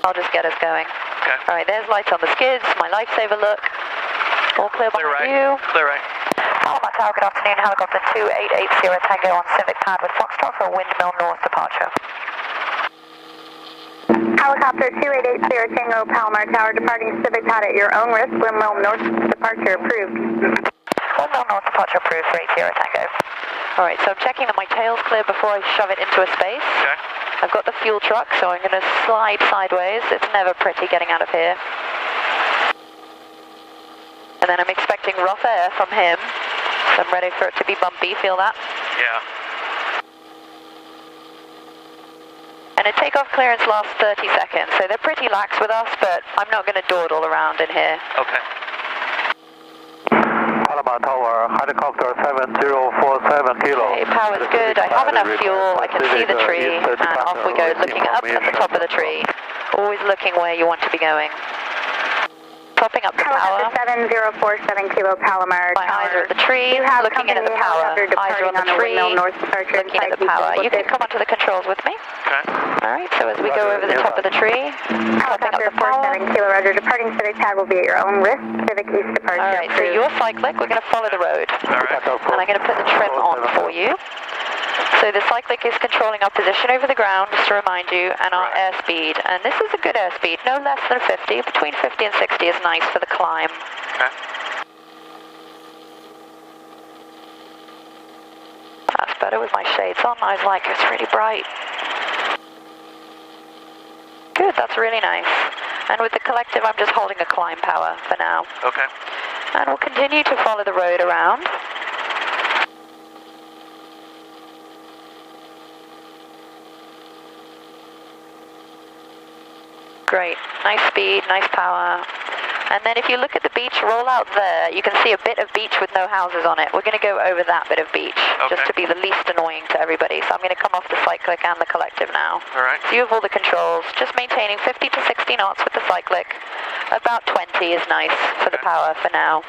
I'll just get us going. Okay. All right, there's lights on the skids, my lifesaver look. All clear behind right. you. Clear right. Palomar Tower, good afternoon. Helicopter 2880 Tango on Civic pad with Foxtrot for windmill north departure. Helicopter 2880 Tango Palomar Tower departing Civic pad at your own risk. Windmill north departure approved. Windmill north departure approved for 80 Tango. All right, so I'm checking that my tail's clear before I shove it into a space. Okay. I've got the fuel truck, so I'm going to slide sideways. It's never pretty getting out of here. And then I'm expecting rough air from him. So I'm ready for it to be bumpy, feel that? Yeah. And a takeoff clearance lasts 30 seconds, so they're pretty lax with us, but I'm not going to dawdle around in here. Okay. Palomar Tower, helicopter 7047 kilo. Okay, power's good, I have enough fuel, I can see the tree, and off we go, looking up at the top of the tree. Always looking where you want to be going. Topping up the power. Helicopter 7047 kilo Palomar My eyes are at the tree, looking in at the power. Eyes are on the tree, looking at the power. You can come onto the controls with me. Okay. Alright, so as we go over the top of the tree, topping up the power. 47 kilo, roger. Departing Civic pad will be at your own risk. Civic east departure. Alright, so you're cyclic, we're going to follow the road. Alright. And I'm going to put the trim on for you. So the cyclic is controlling our position over the ground, just to remind you, and our airspeed. And this is a good airspeed, no less than 50. Between 50 and 60 is nice for the climb. Okay. That's better with my shades on. I was like, it's really bright. Good, that's really nice. And with the collective, I'm just holding a climb power for now. Okay. And we'll continue to follow the road around. Great, nice speed, nice power. And then if you look at the beach, roll out there, you can see a bit of beach with no houses on it. We're going to go over that bit of beach, just to be the least annoying to everybody. So I'm going to come off the cyclic and the collective now. All right. So you have all the controls, just maintaining 50 to 60 knots with the cyclic. About 20 is nice for the power for now.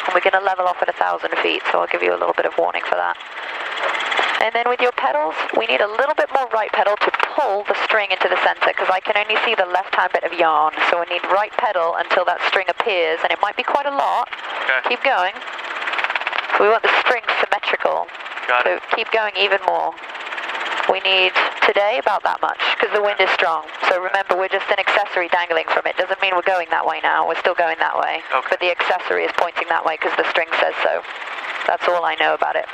And we're going to level off at 1,000 feet, so I'll give you a little bit of warning for that. And then with your pedals, we need a little bit more right pedal to pull the string into the center, because I can only see the left-hand bit of yarn. So we need right pedal until that string appears, and it might be quite a lot. Okay. Keep going. We want the string symmetrical. Got it. So keep going even more. We need, today, about that much, because the wind is strong. So remember, we're just an accessory dangling from it. Doesn't mean we're going that way now. We're still going that way. Okay. But the accessory is pointing that way because the string says so. That's all I know about it.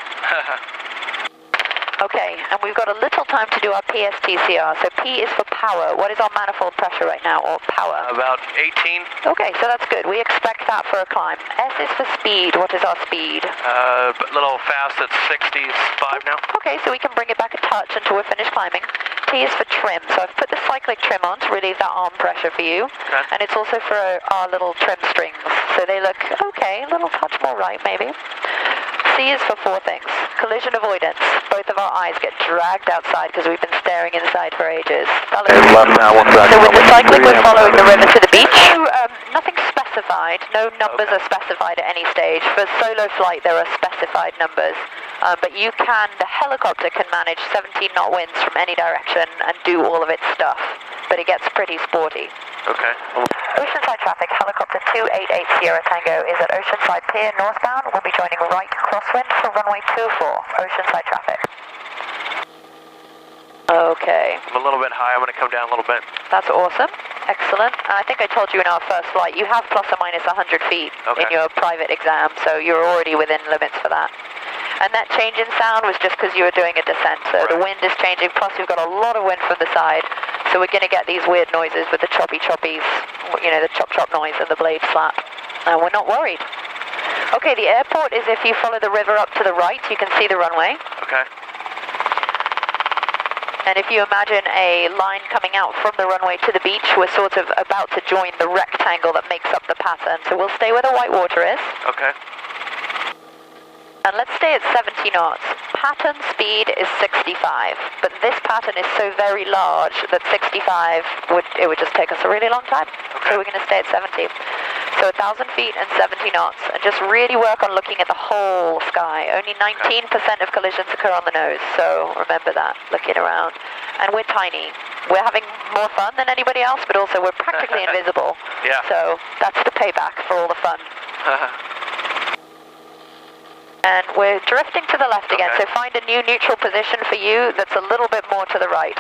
Okay, and we've got a little time to do our PSTCR. So P is for power. What is our manifold pressure right now, or power? About 18. Okay, so that's good. We expect that for a climb. S is for speed. What is our speed? A little fast at 65 now. Okay, so we can bring it back a touch until we're finished climbing. T is for trim. So I've put the cyclic trim on to relieve that arm pressure for you. Okay. And it's also for our little trim strings. So they look okay, a little touch more right maybe. C is for 4 things. Collision avoidance. Both of our eyes get dragged outside because we've been staring inside for ages. Left now, one back. So with the cyclic, we're following the river to the beach. Nothing specified. No numbers are specified at any stage. For solo flight, there are specified numbers. But you can, the helicopter can manage 17 knot winds from any direction and do all of its stuff. But it gets pretty sporty. Okay. Oceanside traffic, helicopter 2880 Sierra Tango is at Oceanside Pier northbound. We'll be joining right crosswind for runway 24, Oceanside traffic. Okay. I'm a little bit high. I'm going to come down a little bit. That's awesome. Excellent. I think I told you in our first flight, you have plus or minus 100 feet in your private exam, so you're already within limits for that. And that change in sound was just because you were doing a descent, so the wind is changing, plus we've got a lot of wind from the side, so we're going to get these weird noises with the choppy choppies, you know, the chop chop noise and the blade slap. And we're not worried. Okay, the airport is, if you follow the river up to the right, you can see the runway. Okay. And if you imagine a line coming out from the runway to the beach, we're sort of about to join the rectangle that makes up the pattern. So we'll stay where the white water is. Okay. And let's stay at 70 knots. Pattern speed is 65, but this pattern is so very large that 65 would just take us a really long time. Okay. So we're going to stay at 70. So 1,000 feet and 70 knots, and just really work on looking at the whole sky. Only 19% of collisions occur on the nose, so remember that, looking around. And we're tiny. We're having more fun than anybody else, but also we're practically invisible. Yeah. So that's the payback for all the fun. And we're drifting to the left again, so find a new neutral position for you that's a little bit more to the right.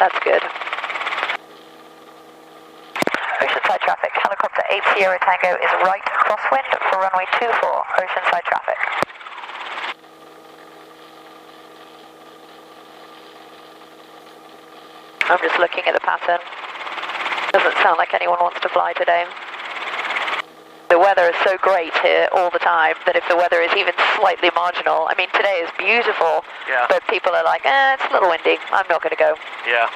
That's good. Oceanside traffic, helicopter 8 Sierra Tango is right crosswind for runway 24, Oceanside traffic. I'm just looking at the pattern. Doesn't sound like anyone wants to fly today. The weather is so great here all the time that if the weather is even slightly marginal, I mean today is beautiful, but people are like, it's a little windy, I'm not going to go. Yeah.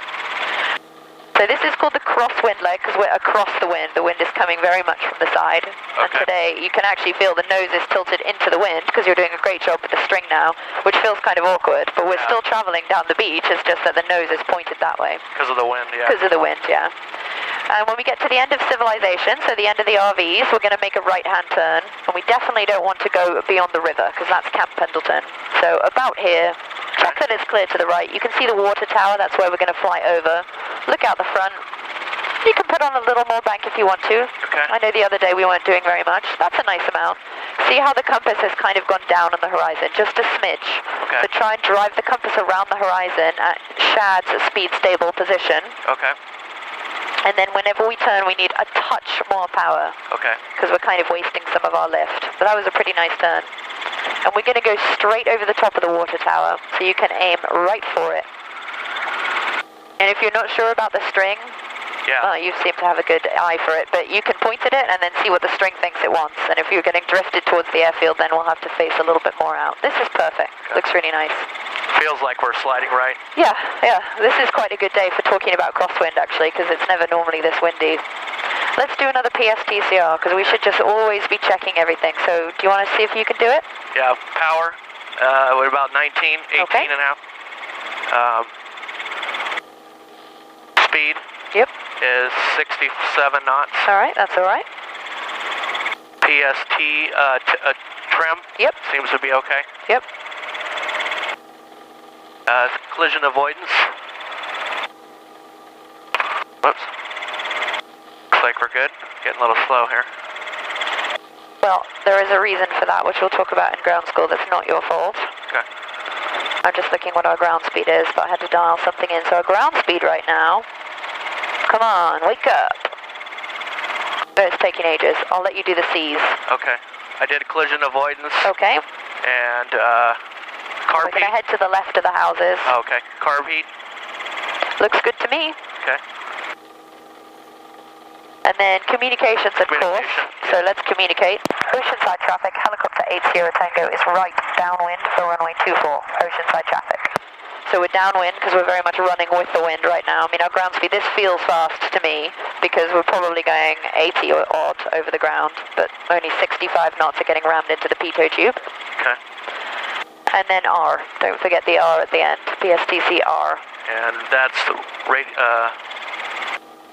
So this is called the crosswind leg because we're across the wind. The wind is coming very much from the side. And today you can actually feel the nose is tilted into the wind because you're doing a great job with the string now, which feels kind of awkward, but we're still traveling down the beach. It's just that the nose is pointed that way. Because of the wind, Because of the wind, And when we get to the end of civilization, so the end of the RVs, we're going to make a right-hand turn. And we definitely don't want to go beyond the river because that's Camp Pendleton. So about here, check that it's clear to the right. You can see the water tower. That's where we're going to fly over. Look out the front. You can put on a little more bank if you want to. I know the other day we weren't doing very much. That's a nice amount. See how the compass has kind of gone down on the horizon, just a smidge. So try and drive the compass around the horizon at Shad's speed stable position. And then whenever we turn, we need a touch more power. Because we're kind of wasting some of our lift. But that was a pretty nice turn. And we're going to go straight over the top of the water tower, so you can aim right for it. And if you're not sure about the string, you seem to have a good eye for it, but you can point at it and then see what the string thinks it wants. And if you're getting drifted towards the airfield, then we'll have to face a little bit more out. This is perfect. Looks really nice. Feels like we're sliding right. Yeah. This is quite a good day for talking about crosswind, actually, because it's never normally this windy. Let's do another PSTCR, because we should just always be checking everything. So do you want to see if you can do it? Yeah, power, we're about 19, 18 and a half. Speed is 67 knots. All right, that's all right. PST trim seems to be okay. Collision avoidance. Whoops. Looks like we're good. Getting a little slow here. Well, there is a reason for that, which we'll talk about in ground school. That's not your fault. I'm just looking what our ground speed is, but I had to dial something in. So our ground speed right now, come on, wake up. But it's taking ages. I'll let you do the C's. I did collision avoidance. And carb heat. We're going to head to the left of the houses. Carb heat. Looks good to me. And then communications, of course. So let's communicate. Oceanside traffic, helicopter 8 Sierra Tango is right downwind for runway 24, Oceanside traffic. So we're downwind because we're very much running with the wind right now. I mean, our ground speed, this feels fast to me because we're probably going 80 or odd over the ground, but only 65 knots are getting rammed into the pitot tube. And then R, don't forget the R at the end, PSTC R. And that's the rate,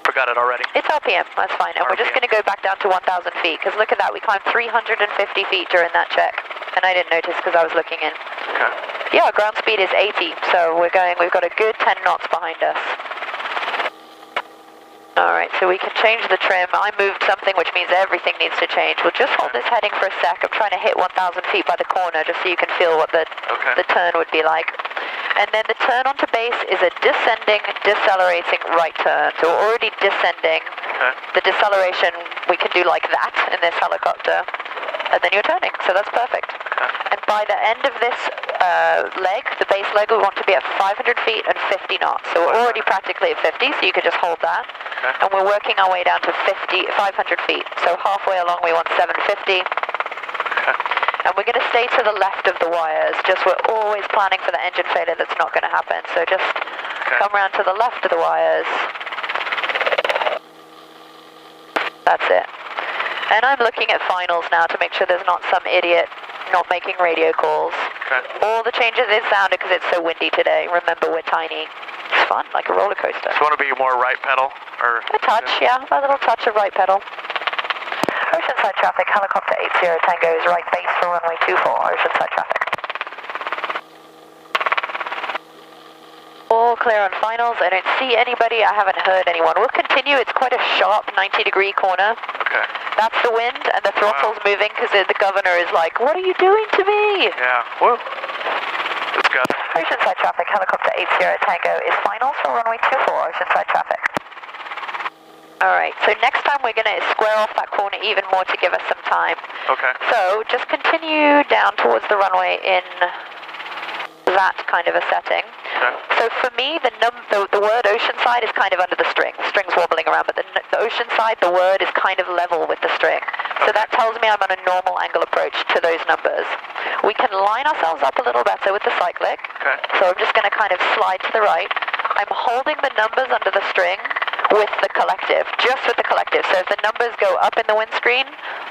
forgot it already. It's RPM, that's fine. And we're just going to go back down to 1,000 feet, because look at that, we climbed 350 feet during that check. And I didn't notice because I was looking in. Yeah, our ground speed is 80, so we've got a good 10 knots behind us. Alright, so we can change the trim. I moved something, which means everything needs to change. We'll just hold this heading for a sec. I'm trying to hit 1,000 feet by the corner, just so you can feel what the turn would be like. And then the turn onto base is a descending, decelerating right turn. So we're already descending. The deceleration we can do like that in this helicopter. And then you're turning, so that's perfect. And by the end of this leg, the base leg, we want to be at 500 feet and 50 knots. So we're already practically at 50, so you could just hold that. And we're working our way down to 500 feet. So halfway along we want 750. And we're going to stay to the left of the wires. Just we're always planning for the engine failure that's not going to happen. So just come around to the left of the wires. That's it. And I'm looking at finals now to make sure there's not some idiot not making radio calls. All the changes is sounded because it's so windy today. Remember, we're tiny. It's fun, like a roller coaster. So want to be more right pedal? Or a touch, yeah, a little touch of right pedal. Oceanside traffic, helicopter 80 Tango is right base for runway 24, Oceanside traffic. All clear on finals, I don't see anybody, I haven't heard anyone. We'll continue, it's quite a sharp 90-degree corner. Okay. That's the wind, and the throttle's moving because the governor is like, what are you doing to me? Yeah, whoa. Let's go. Oceanside traffic, helicopter 80 Tango is finals for runway 24, Oceanside traffic. Alright, so next time we're going to square off that corner even more to give us some time. Okay. So just continue down towards the runway in that kind of a setting. Okay. So for me, the word oceanside is kind of under the string. The string's wobbling around, but the oceanside, the word is kind of level with the string. So that tells me I'm on a normal angle approach to those numbers. We can line ourselves up a little better with the cyclic. Okay. So I'm just going to kind of slide to the right. I'm holding the numbers under the string with the collective, just with the collective. So if the numbers go up in the windscreen,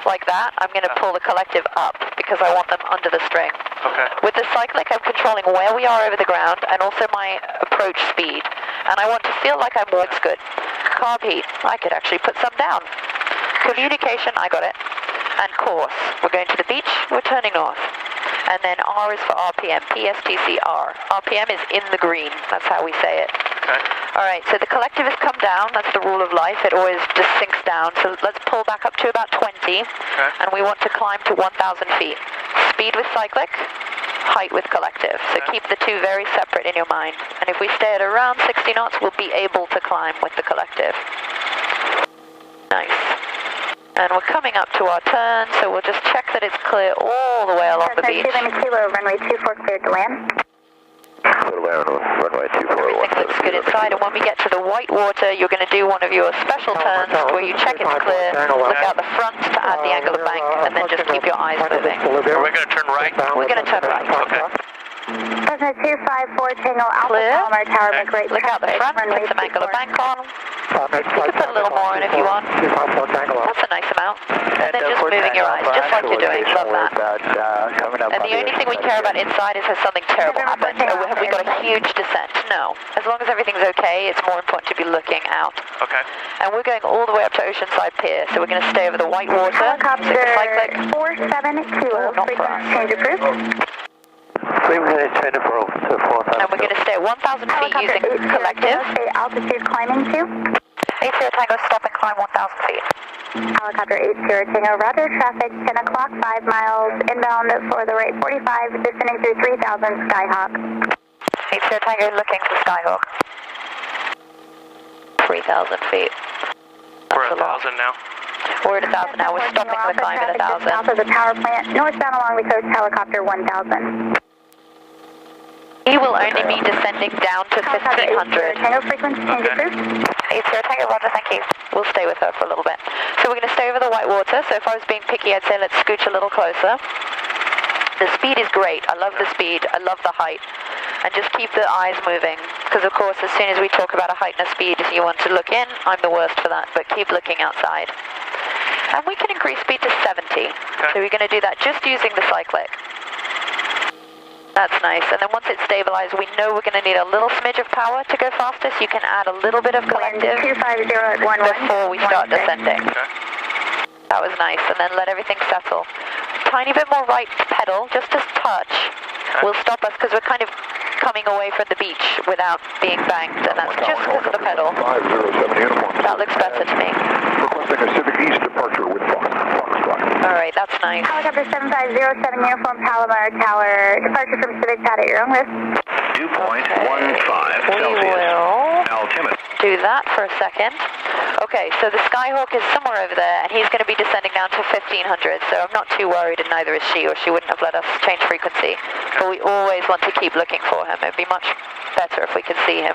like that, I'm going to pull the collective up because I want them under the string. Okay. With the cyclic, I'm controlling where we are over the ground and also my approach speed. And I want to feel like I'm looks good. Carb heat, I could actually put some down. Communication, I got it. And course, we're going to the beach, we're turning north. And then R is for RPM, PSTCR. RPM is in the green, that's how we say it. Okay. Alright, so the collective has come down, that's the rule of life, it always just sinks down. So let's pull back up to about 20, and we want to climb to 1,000 feet. Speed with cyclic, height with collective. So keep the two very separate in your mind. And if we stay at around 60 knots, we'll be able to climb with the collective. Nice. And we're coming up to our turn, so we'll just check that it's clear all the way along the beach. Kilo, runway 24 cleared to land. Runway 24. Everything looks good inside, and when we get to the white water, you're going to do one of your special turns where you check it's clear, look out the front to add the angle of bank, and then just keep your eyes moving. Are we going to turn right? We're going to turn right. Okay. Cessna 254 Tango Alpha Clear. Palomar Tower, make right Look out the front, put some angle of bank on. You can put a little more in if you want. That's a nice amount. And then just moving your eyes, just like you're doing. Love that. And the only thing we care about inside is has something terrible happened. Have we got a huge descent? No. As long as everything's okay, it's more important to be looking out. Okay. And we're going all the way up to Oceanside Pier, so we're going to stay over the white water. Helicopter Cyclic. 47 Kilo, not for us. change approved. And we're going to stay at 1,000 feet using collective. Altitude climbing to. 80 Tango, stop and climb 1,000 feet. Helicopter 80 Tango, roger, traffic 10 o'clock, 5 miles, inbound for the right 45, descending through 3,000, Skyhawk. 80 Tango, looking for Skyhawk. 3,000 feet. We're at 1,000 now. We're at 1,000 now, we're stopping the climb at 1,000. South of the power plant, northbound along the coast, helicopter 1,000. He will only be descending down to 1,500. Tango frequency, change approved. 80 Tango, roger, thank you. We'll stay with her for a little bit. So we're going to stay over the white water, so if I was being picky, I'd say let's scooch a little closer. The speed is great, I love the speed, I love the height. And just keep the eyes moving, because of course as soon as we talk about a height and a speed, if you want to look in, I'm the worst for that, but keep looking outside. And we can increase speed to 70, so we're going to do that just using the cyclic. That's nice, and then once it's stabilized, we know we're going to need a little smidge of power to go faster, so you can add a little bit of collective before we start descending. That was nice, and then let everything settle. Tiny bit more right pedal, just a touch, will stop us because we're kind of coming away from the beach without being banked, and that's just because of the pedal. That looks better to me. Requesting a Civic East departure with Alright, that's nice. Helicopter 7507 Uniform Palomar Tower, departure from Civic Pad at your own risk. Dew point 15 Celsius. We will Altimeter. do that for a second. Okay, so the Skyhawk is somewhere over there, and he's going to be descending down to 1,500, so I'm not too worried, and neither is she, or she wouldn't have let us change frequency. But we always want to keep looking for him. It would be much better if we could see him.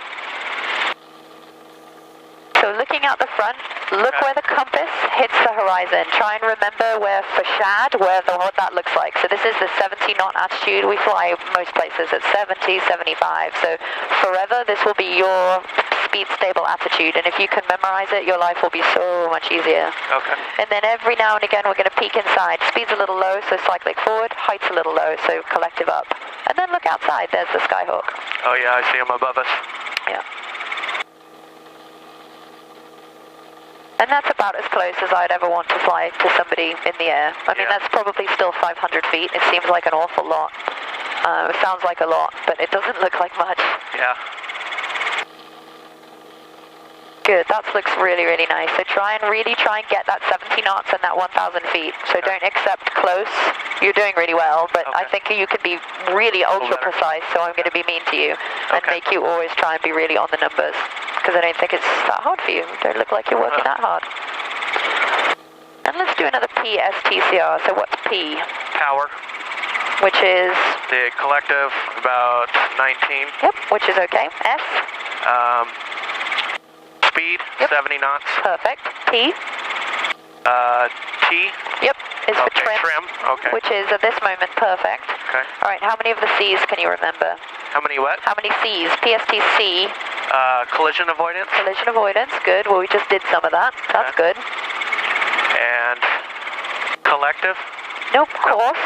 So looking out the front, look where the compass hits the horizon. Try and remember where for shad, what that looks like. So this is the 70 knot attitude. We fly most places at 70, 75. So forever, this will be your speed stable attitude. And if you can memorize it, your life will be so much easier. Okay. And then every now and again, we're going to peek inside. Speed's a little low, so cyclic forward. Height's a little low, so collective up. And then look outside. There's the Skyhawk. Oh yeah, I see him above us. Yeah. And that's about as close as I'd ever want to fly to somebody in the air. I mean, that's probably still 500 feet. It seems like an awful lot. It sounds like a lot, but it doesn't look like much. Yeah. Good, that looks really, really nice. So really try and get that 70 knots and that 1,000 feet. So don't accept close. You're doing really well, but I think you could be really ultra precise, so I'm going to be mean to you and make you always try and be really on the numbers, because I don't think it's that hard for you. You don't look like you're working that hard. And let's do another PSTCR. So what's P? Power. Which is? The collective, about 19. Yep, which is okay. S? Speed, 70 knots. Perfect. T? T? Yep, is for trim. Okay. Which is, at this moment, perfect. Okay. All right, how many of the C's can you remember? How many what? How many C's? PSTC. Collision avoidance. Collision avoidance, good. Well, we just did some of that. That's good. And collective? Nope, course.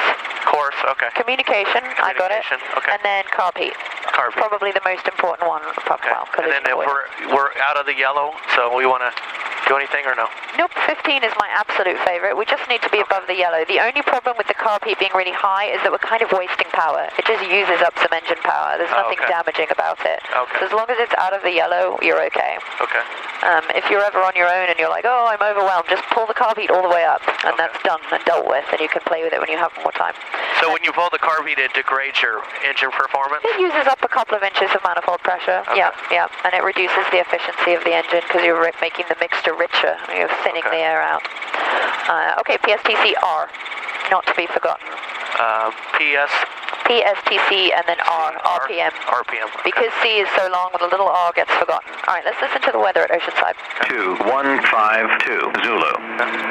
Course, okay. Communication, I got it. Okay. And then carb heat. Carb heat. Probably the most important one. Well, and then if we're out of the yellow, so we want to do anything or no? Nope, 15 is my absolute favorite. We just need to be above the yellow. The only problem with the carb heat being really high is that we're kind of wasting power. It just uses up some engine power. There's nothing damaging about it. So as long as it's out of the yellow, you're okay. Okay. If you're ever on your own and you're like, oh, I'm overwhelmed, just pull the carb heat all the way up, and that's done and dealt with, and you can play with it when you have more time. So when you pull the carb heat, it degrades your engine performance? It uses up a couple of inches of manifold pressure. Yeah, and it reduces the efficiency of the engine because you're making the mixture richer. You're thinning the air out. Okay, PSTC-R, not to be forgotten. PSTC and then R, RPM. RPM. Because C is so long, the little R gets forgotten. All right, let's listen to the weather at Oceanside. 2152 Zulu.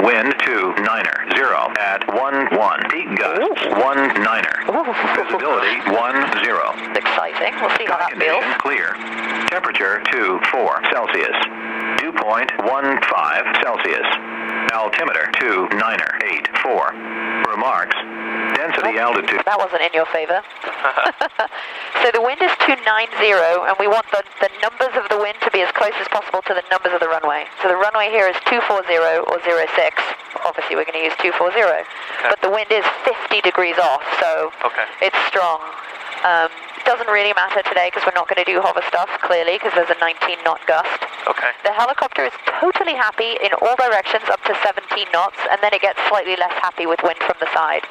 Wind 29er 0 at 11. Peak gusts 19er. Visibility 10. Exciting. We'll see how that feels. Clear. Temperature 24 Celsius. Dew point 15 Celsius. Altimeter 29er 84. Remarks. Density altitude. That wasn't in your favor. So the wind is 290, and we want the numbers of the wind to be as close as possible to the numbers of the runway. So the runway here is 240 or 06. Obviously we're going to use 240. But the wind is 50 degrees off, so it's strong. It doesn't really matter today because we're not going to do hover stuff, clearly, because there's a 19 knot gust. The helicopter is totally happy in all directions up to 17 knots, and then it gets slightly less happy with wind from the side.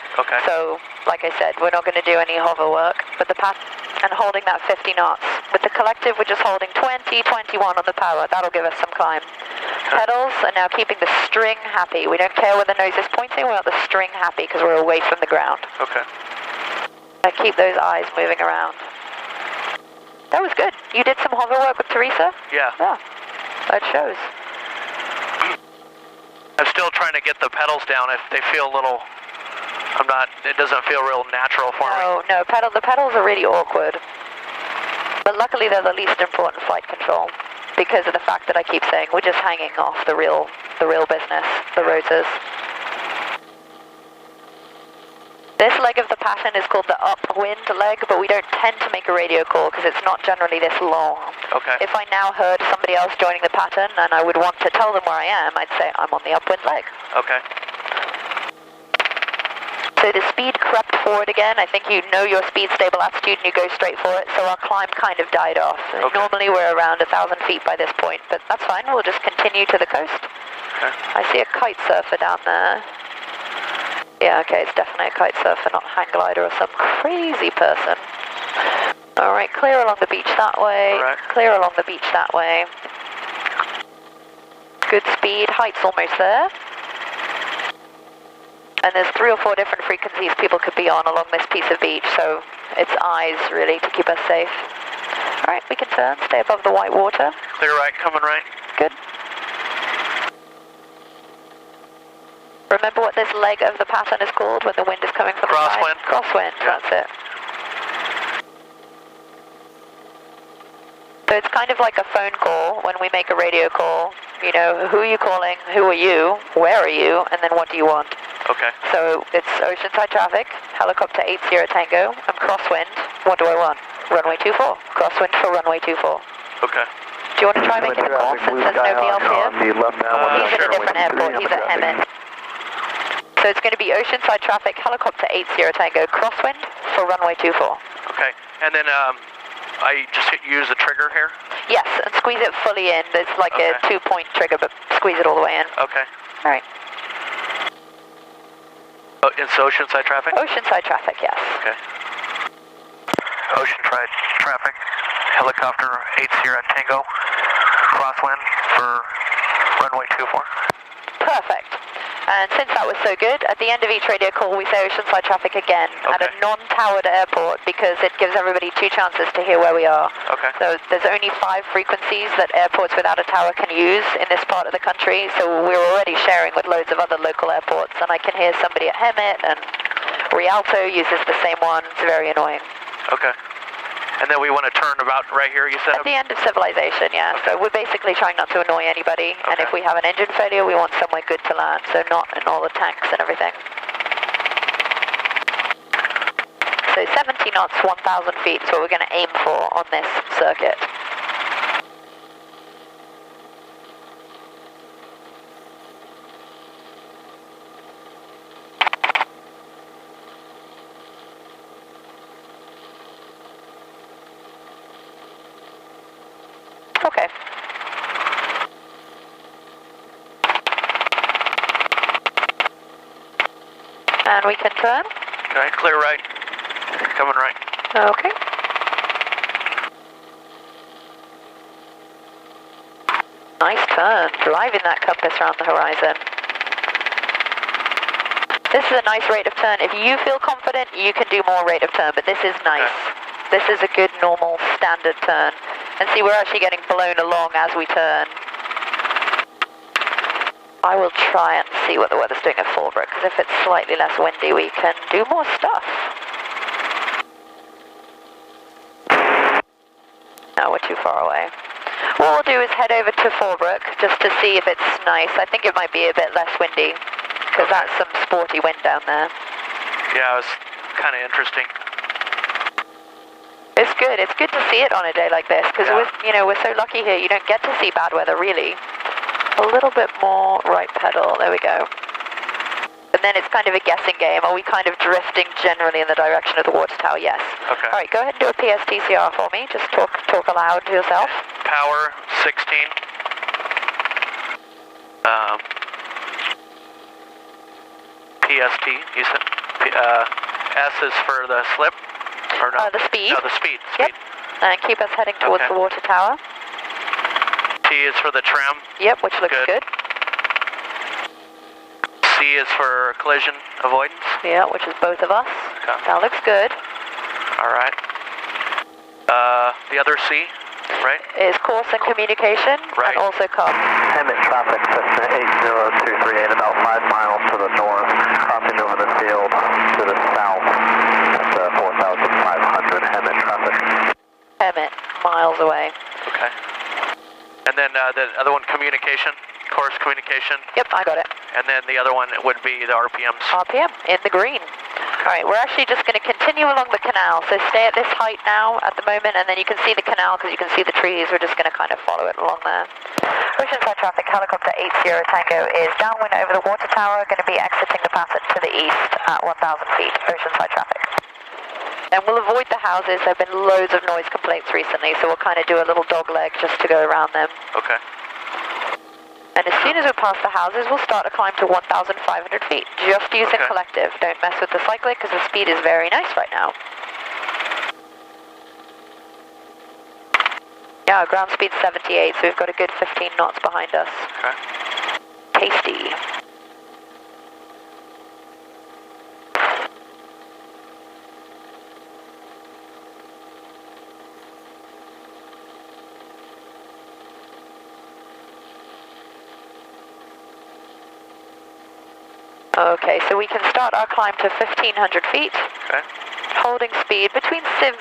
So, like I said, we're not going to do any hover work, but the path and holding that 50 knots. With the collective, we're just holding 20, 21 on the power. That'll give us some climb. Pedals are now keeping the string happy. We don't care where the nose is pointing, we want the string happy because we're away from the ground. And keep those eyes moving around. That was good. You did some hover work with Teresa? Yeah. That shows. I'm still trying to get the pedals down. If they feel a little, it doesn't feel real natural for me. No, the pedals are really awkward. But luckily they're the least important flight control because of the fact that I keep saying we're just hanging off the real business, the rotors. This leg of the pattern is called the upwind leg, but we don't tend to make a radio call because it's not generally this long. If I now heard somebody else joining the pattern and I would want to tell them where I am, I'd say I'm on the upwind leg. So the speed crept forward again. I think you know your speed stable attitude and you go straight for it, so our climb kind of died off. Normally we're around 1,000 feet by this point, but that's fine. We'll just continue to the coast. I see a kite surfer down there. Yeah, okay, it's definitely a kite surfer, not hang glider or some crazy person. All right, clear along the beach that way. Clear along the beach that way. Good speed, height's almost there. And there's 3 or 4 different frequencies people could be on along this piece of beach, so it's eyes really to keep us safe. All right, we can turn, stay above the white water. Clear right, coming right. Good. Remember what this leg of the pattern is called when the wind is coming from the side? Crosswind. Crosswind, that's it. So it's kind of like a phone call when we make a radio call. You know, who are you calling, who are you, where are you, and then what do you want? So it's Oceanside traffic, helicopter 80 Tango, I'm crosswind, what do I want? Runway 24, crosswind for runway 24. Do you want to try making a call since there's nobody else here? He's at a different airport, he's at Hemet. So it's going to be oceanside traffic, helicopter 80 Tango, crosswind for runway 24. Okay, and then I just use the trigger here? Yes, and squeeze it fully in. There's like a 2-point trigger, but squeeze it all the way in. Okay. All right. Oh, it's oceanside traffic? Oceanside traffic, yes. Okay. Oceanside traffic, helicopter 80 Tango, crosswind for runway 24. Perfect. And since that was so good, at the end of each radio call, we say oceanside traffic again at a non-towered airport because it gives everybody 2 chances to hear where we are. Okay. So there's only 5 frequencies that airports without a tower can use in this part of the country. So we're already sharing with loads of other local airports, and I can hear somebody at Hemet, and Rialto uses the same one. It's very annoying. Okay. And then we want to turn about right here, you said? At the end of civilization, yeah. So we're basically trying not to annoy anybody. And if we have an engine failure, we want somewhere good to land, so not in all the tanks and everything. So 70 knots, 1,000 feet is what we're going to aim for on this circuit. Okay. And we can turn. Okay, clear right. Coming right. Okay. Nice turn. Driving that compass around the horizon. This is a nice rate of turn. If you feel confident, you can do more rate of turn, but this is nice. Okay. This is a good, normal, standard turn. And see, we're actually getting blown along as we turn. I will try and see what the weather's doing at Fallbrook, because if it's slightly less windy, we can do more stuff. No, we're too far away. What we'll do is head over to Fallbrook, just to see if it's nice. I think it might be a bit less windy, because that's some sporty wind down there. Yeah, it was kind of interesting. It's good. It's good to see it on a day like this because we're so lucky here. You don't get to see bad weather really. A little bit more right pedal. There we go. And then it's kind of a guessing game. Are we kind of drifting generally in the direction of the water tower? Yes. Okay. All right. Go ahead and do a PSTCR for me. Just talk aloud to yourself. Power 16. PST. You said S is for the slip. Or no? The speed. No, the speed. Yep. And keep us heading towards the water tower. T is for the trim. Yep, which looks good. C is for collision avoidance. Yeah, which is both of us. Okay. That looks good. All right. The other C, right? Is course and communication, right. And also com. Hemet traffic, Cessna 80238, about 5 miles to the north, crossing over the field to the south. That's 4,500 Hemet traffic. Hemet, miles away. Okay. And then the other one, communication, course communication. Yep, I got it. And then the other one would be the RPMs. RPM, in the green. All right, we're actually just going to continue along the canal. So stay at this height now at the moment, and then you can see the canal because you can see the trees. We're just going to kind of follow it along there. Oceanside traffic, helicopter 80 Tango is downwind over the water tower, going to be exiting the passage to the east at 1,000 feet, oceanside traffic. And we'll avoid the houses. There have been loads of noise complaints recently, so we'll kind of do a little dog leg just to go around them. Okay. And as soon as we pass the houses, we'll start a climb to 1,500 feet, just using collective. Don't mess with the cyclic because the speed is very nice right now. Yeah, ground speed 78, so we've got a good 15 knots behind us. Okay. Tasty. Okay, so we can start our climb to 1,500 feet. Okay. Holding speed between 60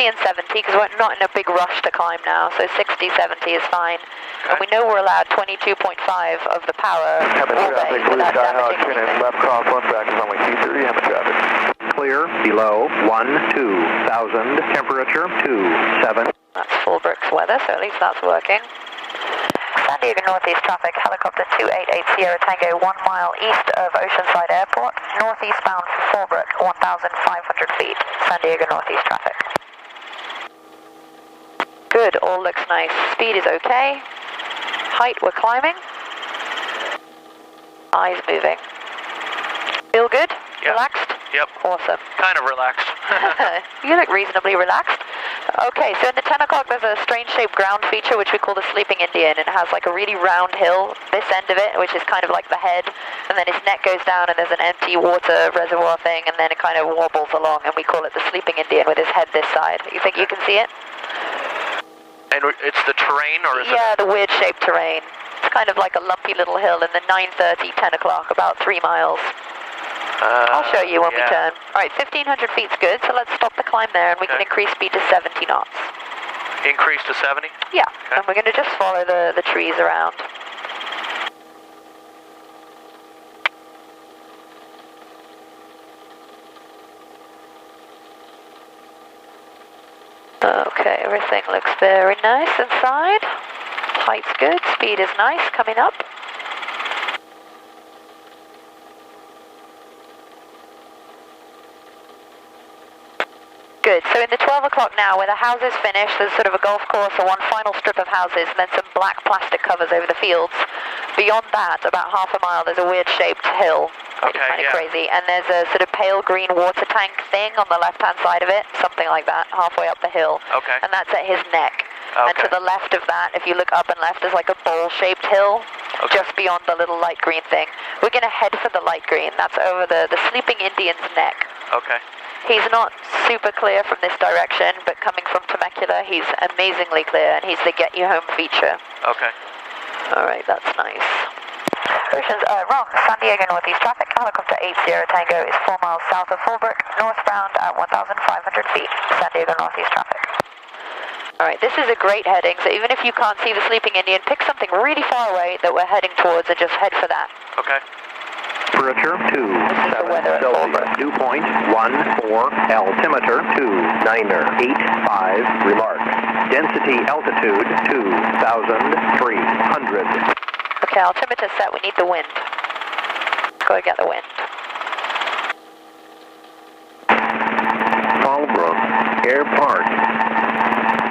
and 70 because we're not in a big rush to climb now, so 60, 70 is fine. Okay. And we know we're allowed 22.5 of the power all day without damaging anything. Left crosswind, back is only 230, Hemet traffic. Clear, below 12,000, temperature 27. That's Fallbrook's weather, so at least that's working. San Diego Northeast traffic, helicopter 288 Sierra Tango, 1 mile east of Oceanside Airport, northeastbound for Fallbrook, 1,500 feet, San Diego Northeast traffic. Good, all looks nice. Speed is okay. Height, we're climbing. Eyes moving. Feel good? Yep. Relaxed? Yep. Awesome. Kind of relaxed. You look reasonably relaxed. Okay, so in the 10 o'clock there's a strange shaped ground feature which we call the Sleeping Indian, and it has like a really round hill, this end of it, which is kind of like the head, and then his neck goes down and there's an empty water reservoir thing, and then it kind of wobbles along, and we call it the Sleeping Indian with his head this side. You think you can see it? And it's the terrain, or is it? Yeah, the weird shaped terrain. It's kind of like a lumpy little hill in the 9:30, 10 o'clock, about 3 miles. I'll show you when we turn. All right, 1,500 feet's good, so let's stop the climb there, and we can increase speed to 70 knots. Increase to 70? Yeah, and we're going to just follow the trees around. Okay, everything looks very nice inside. Height's good, speed is nice, coming up. Good, so in the 12 o'clock now, where the houses finish, there's sort of a golf course or one final strip of houses, and then some black plastic covers over the fields. Beyond that, about half a mile, there's a weird shaped hill. Okay, it's kind of crazy, and there's a sort of pale green water tank thing on the left-hand side of it, something like that, halfway up the hill. Okay. And that's at his neck. Okay. And to the left of that, if you look up and left, there's like a bowl-shaped hill, just beyond the little light green thing. We're going to head for the light green. That's over the Sleeping Indian's neck. Okay. He's not super clear from this direction, but coming from Temecula, he's amazingly clear, and he's the Get You Home feature. Okay. All right, that's nice. Oceans, wrong. San Diego Northeast traffic, helicopter 80 Tango is 4 miles south of Fallbrook, northbound at 1,500 feet, San Diego Northeast traffic. All right, this is a great heading, so even if you can't see the Sleeping Indian, pick something really far away that we're heading towards and just head for that. Okay. Temperature 27 Celsius. Dew point 14. Altimeter 2985. Remark. Density altitude 2,300. Okay, altimeter set. We need the wind. Go get the wind. Fallbrook Air Park.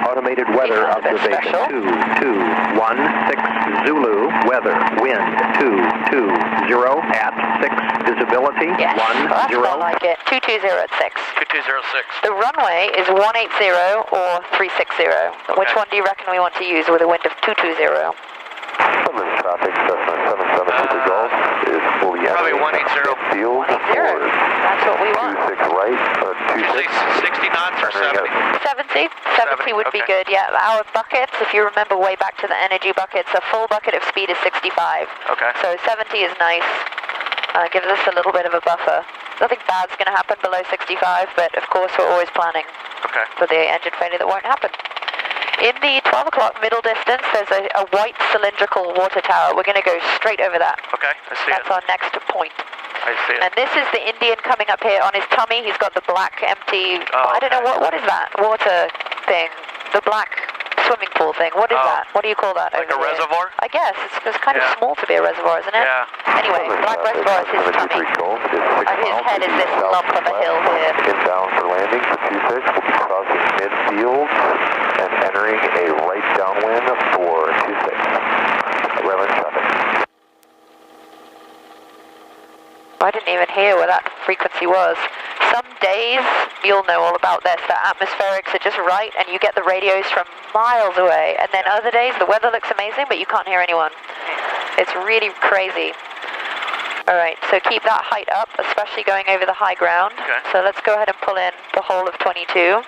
Automated weather observation 2216 Zulu. Weather wind 220 at 6. Visibility 10. I like it. 220 at 6. 2206. The runway is 180 or 360. Okay. Which one do you reckon we want to use with a wind of 220? Summon traffic, Cessna 77 Golf is fully Probably 180. Field 180. That's what we want. 26 right, 26. 60 knots or 70? 70? 70 would be good, yeah. Our buckets, if you remember way back to the energy buckets, a full bucket of speed is 65. Okay. So 70 is nice. Gives us a little bit of a buffer. Nothing bad's going to happen below 65, but of course we're always planning for the engine failure that won't happen. In the 12 o'clock middle distance, there's a white cylindrical water tower. We're going to go straight over that. Okay, I see That's our next point. I see it. And this is the Indian coming up here on his tummy. He's got the black empty, I don't know, what is that water thing? The black swimming pool thing. What is that? What do you call that? Like a reservoir? I guess. It's kind of small to be a reservoir, isn't it? Yeah. Anyway, black reservoir is his tummy. His head is this lump of a hill here. Inbound for landing for 26. We'll be crossing midfield and entering a right downwind for 26. Relevant traffic. I didn't even hear where that frequency was. Some days, you'll know all about this, the atmospherics are just right and you get the radios from miles away. And then other days, the weather looks amazing, but you can't hear anyone. It's really crazy. All right, so keep that height up, especially going over the high ground. Okay. So let's go ahead and pull in the whole of 22,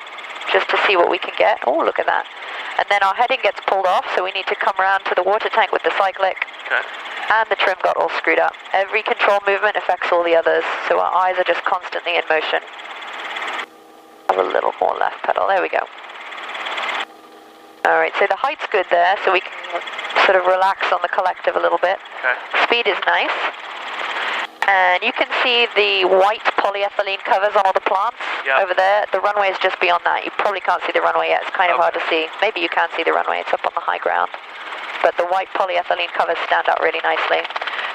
just to see what we can get. Oh, look at that. And then our heading gets pulled off, so we need to come around to the water tank with the cyclic. Okay. And the trim got all screwed up. Every control movement affects all the others, so our eyes are just constantly in motion. Have a little more left pedal, there we go. Alright, so the height's good there, so we can sort of relax on the collective a little bit. Okay. Speed is nice. And you can see the white polyethylene covers on all the plants over there. The runway is just beyond that. You probably can't see the runway yet. It's kind of hard to see. Maybe you can see the runway. It's up on the high ground. But the white polyethylene covers stand out really nicely.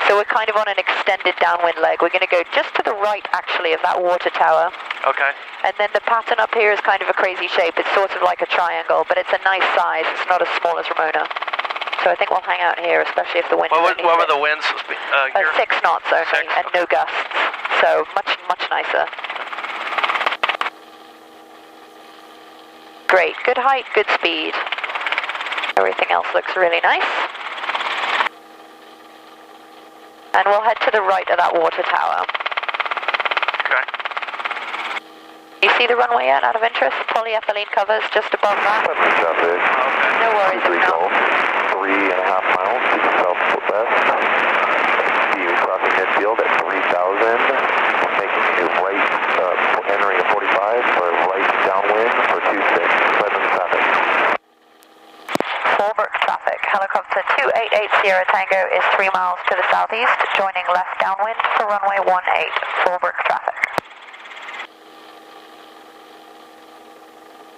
So we're kind of on an extended downwind leg. We're going to go just to the right, actually, of that water tower. Okay. And then the pattern up here is kind of a crazy shape. It's sort of like a triangle, but it's a nice size. It's not as small as Ramona. So I think we'll hang out here, especially if the wind is only what were the winds? 6 knots only, and no gusts. So much nicer. Great, good height, good speed. Everything else looks really nice. And we'll head to the right of that water tower. Okay. You see the runway yet, out of interest? The polyethylene covers just above that. Traffic. No worries, it's not. 3.5 miles to the southwest. You crossing midfield at 3,000. Making a right, entering a 45 for right downwind for 26. Present traffic. Fallbrook traffic. Helicopter 2880 Sierra Tango is 3 miles to the southeast, joining left downwind for runway 18. Fallbrook traffic.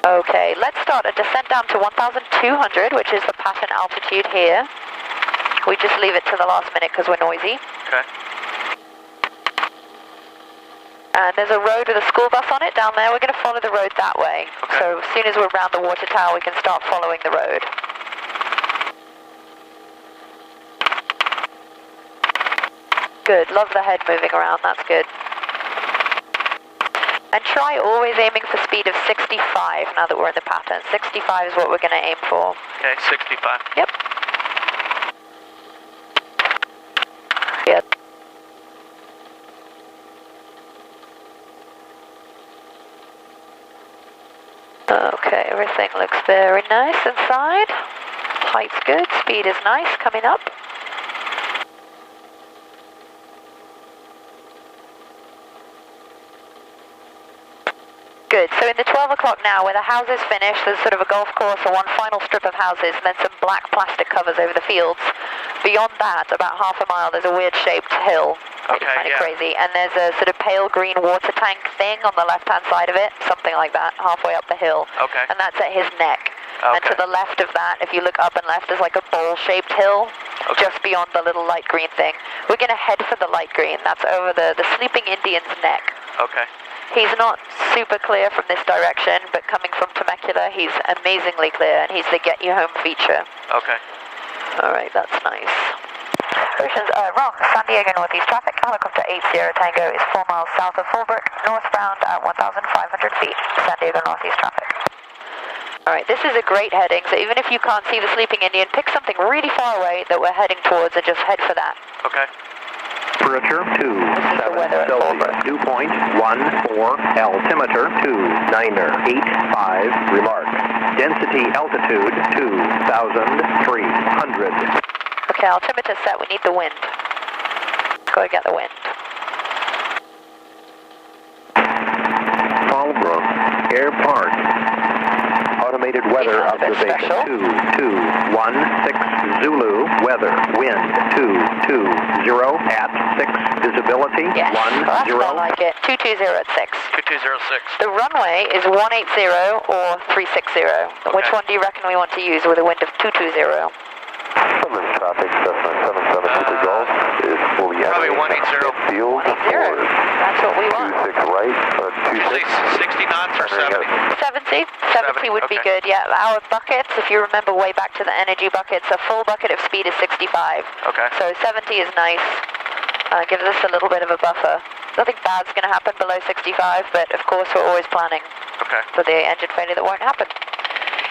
Okay, let's start a descent down to 1,200, which is the pattern altitude here. We just leave it to the last minute because we're noisy. Okay. And there's a road with a school bus on it down there. We're going to follow the road that way. Okay. So as soon as we're around the water tower, we can start following the road. Good, love the head moving around, that's good. And try always aiming for speed of 65 now that we're in the pattern. 65 is what we're going to aim for. Okay, 65. Yep. Yep. Okay, everything looks very nice inside. Height's good, speed is nice coming up. Good, so in the 12 o'clock now, where the house is finished, there's sort of a golf course or one final strip of houses, and then some black plastic covers over the fields. Beyond that, about half a mile, there's a weird shaped hill. Okay, kind of crazy. And there's a sort of pale green water tank thing on the left-hand side of it, something like that, halfway up the hill. Okay. And that's at his neck. Okay. And to the left of that, if you look up and left, there's like a bowl-shaped hill, just beyond the little light green thing. We're going to head for the light green. That's over the sleeping Indian's neck. Okay. He's not super clear from this direction, but coming from Temecula, he's amazingly clear, and he's the get you home feature. Okay. All right, that's nice. Oceans, wrong. San Diego Northeast traffic. Helicopter 8 Sierra Tango is 4 miles south of Fallbrook, northbound at 1,500 feet. San Diego Northeast traffic. All right, this is a great heading, so even if you can't see the sleeping Indian, pick something really far away that we're heading towards and just head for that. Okay. Temperature 27 Celsius. Dew point 14. Altimeter 2985. Remark. Density altitude 2,300. Okay, altimeter set. We need the wind. Let's go and get the wind. Fallbrook Air Park. Automated weather observation 2216 Zulu. Weather wind 220 at 6. Visibility 10. I like it. 220 at 6. 2206. The runway is 180 or 360. Which one do you reckon we want to use with a wind of 220? Traffic, Cessna 77 Golf is fully Probably 180. Field. 180. That's what we want. 26 right, 26. 60 knots or 70? 70? 70 would be good, yeah. Our buckets, if you remember way back to the energy buckets, a full bucket of speed is 65. Okay. So 70 is nice. Gives us a little bit of a buffer. Nothing bad's going to happen below 65, but of course we're always planning for the engine failure that won't happen.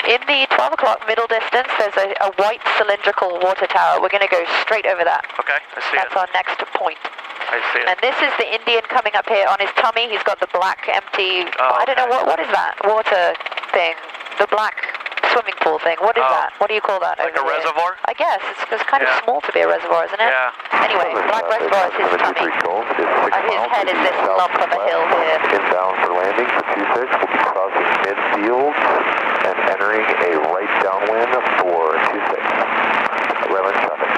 In the 12 o'clock middle distance, there's a white cylindrical water tower. We're going to go straight over that. Okay, I see That's our next point. I see it. And this is the Indian coming up here on his tummy. He's got the black empty, I don't know, what is that water thing? The black swimming pool thing. What is that? What do you call that? Like a reservoir? I guess. It's kind of small to be a reservoir, isn't it? Yeah. Anyway, black reservoir is his tummy. His head is this lump of a hill here. Inbound for landing for 26. We'll be crossing midfield and entering a right downwind for 26. Relevant traffic.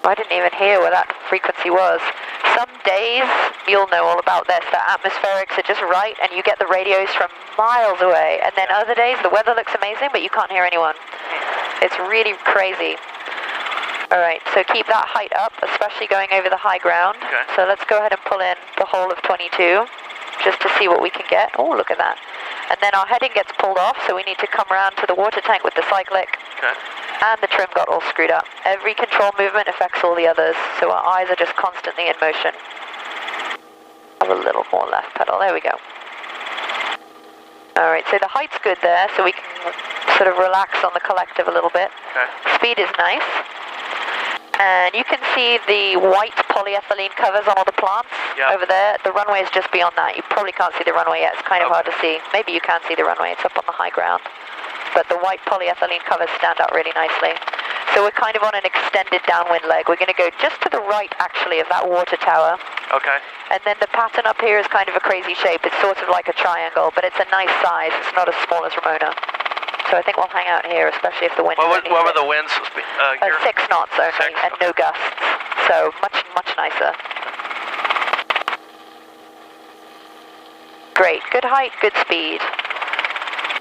I didn't even even hear where that frequency was. Some days, you'll know all about this, the atmospherics are just right and you get the radios from miles away. And then other days, the weather looks amazing, but you can't hear anyone. It's really crazy. All right, so keep that height up, especially going over the high ground. Okay. So let's go ahead and pull in the whole of 22, just to see what we can get. Oh, look at that. And then our heading gets pulled off, so we need to come around to the water tank with the cyclic. Okay. And the trim got all screwed up. Every control movement affects all the others, so our eyes are just constantly in motion. Have a little more left pedal, there we go. All right, so the height's good there, so we can sort of relax on the collective a little bit. Okay. Speed is nice. And you can see the white polyethylene covers on all the plants over there. The runway is just beyond that. You probably can't see the runway yet. It's kind of hard to see. Maybe you can see the runway. It's up on the high ground. But the white polyethylene covers stand out really nicely. So we're kind of on an extended downwind leg. We're going to go just to the right, actually, of that water tower. Okay. And then the pattern up here is kind of a crazy shape. It's sort of like a triangle, but it's a nice size. It's not as small as Ramona. So I think we'll hang out here, especially if the wind. What were the winds? 6 knots only, and no gusts. So much nicer. Great, good height, good speed.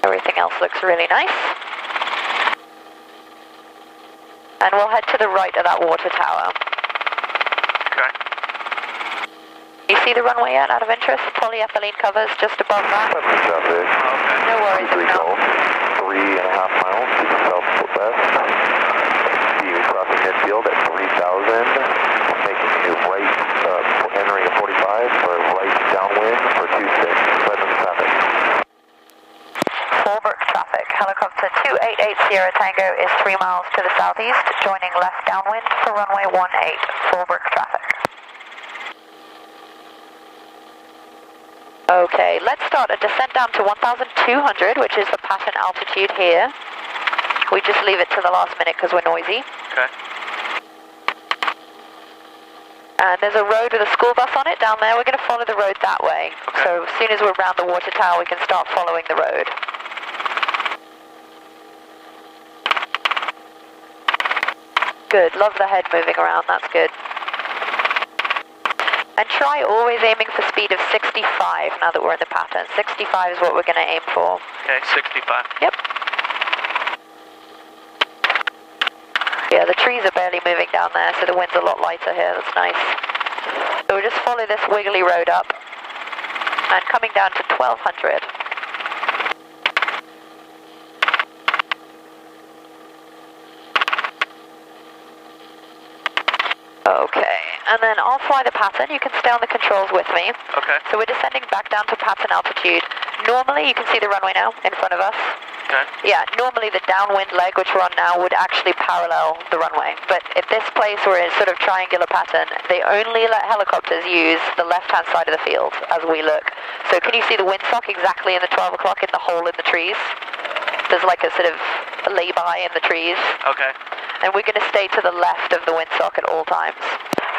Everything else looks really nice. And we'll head to the right of that water tower. Okay. You see the runway yet, out of interest? The polyethylene covers just above that. Traffic. No worries, no. 3.5 miles to the southwest. You crossing midfield at 3,000. Making you right, entering a 45 for right downwind for 26. Present traffic. Fallbrook traffic. Helicopter 288 Sierra Tango is 3 miles to the southeast, joining left downwind for runway 18. Fallbrook traffic. Okay, let's start a descent down to 1,200, which is the pattern altitude here. We just leave it to the last minute because we're noisy. Okay. And there's a road with a school bus on it down there. We're going to follow the road that way. Okay. So as soon as we're around the water tower, we can start following the road. Good, love the head moving around, that's good. And try always aiming for speed of 65 now that we're in the pattern. 65 is what we're going to aim for. Okay, 65. Yep. Yeah, the trees are barely moving down there, so the wind's a lot lighter here. That's nice. So we'll just follow this wiggly road up and coming down to 1,200. Okay, and then I'll fly the pattern. You can stay on the controls with me. Okay. So we're descending back down to pattern altitude. Normally, you can see the runway now in front of us. Okay. Yeah, normally the downwind leg, which we're on now, would actually parallel the runway. But at this place, we're in sort of triangular pattern. They only let helicopters use the left-hand side of the field as we look. So can you see the windsock exactly in the 12 o'clock in the hole in the trees? There's like a sort of a lay-by in the trees. Okay. And we're going to stay to the left of the windsock at all times.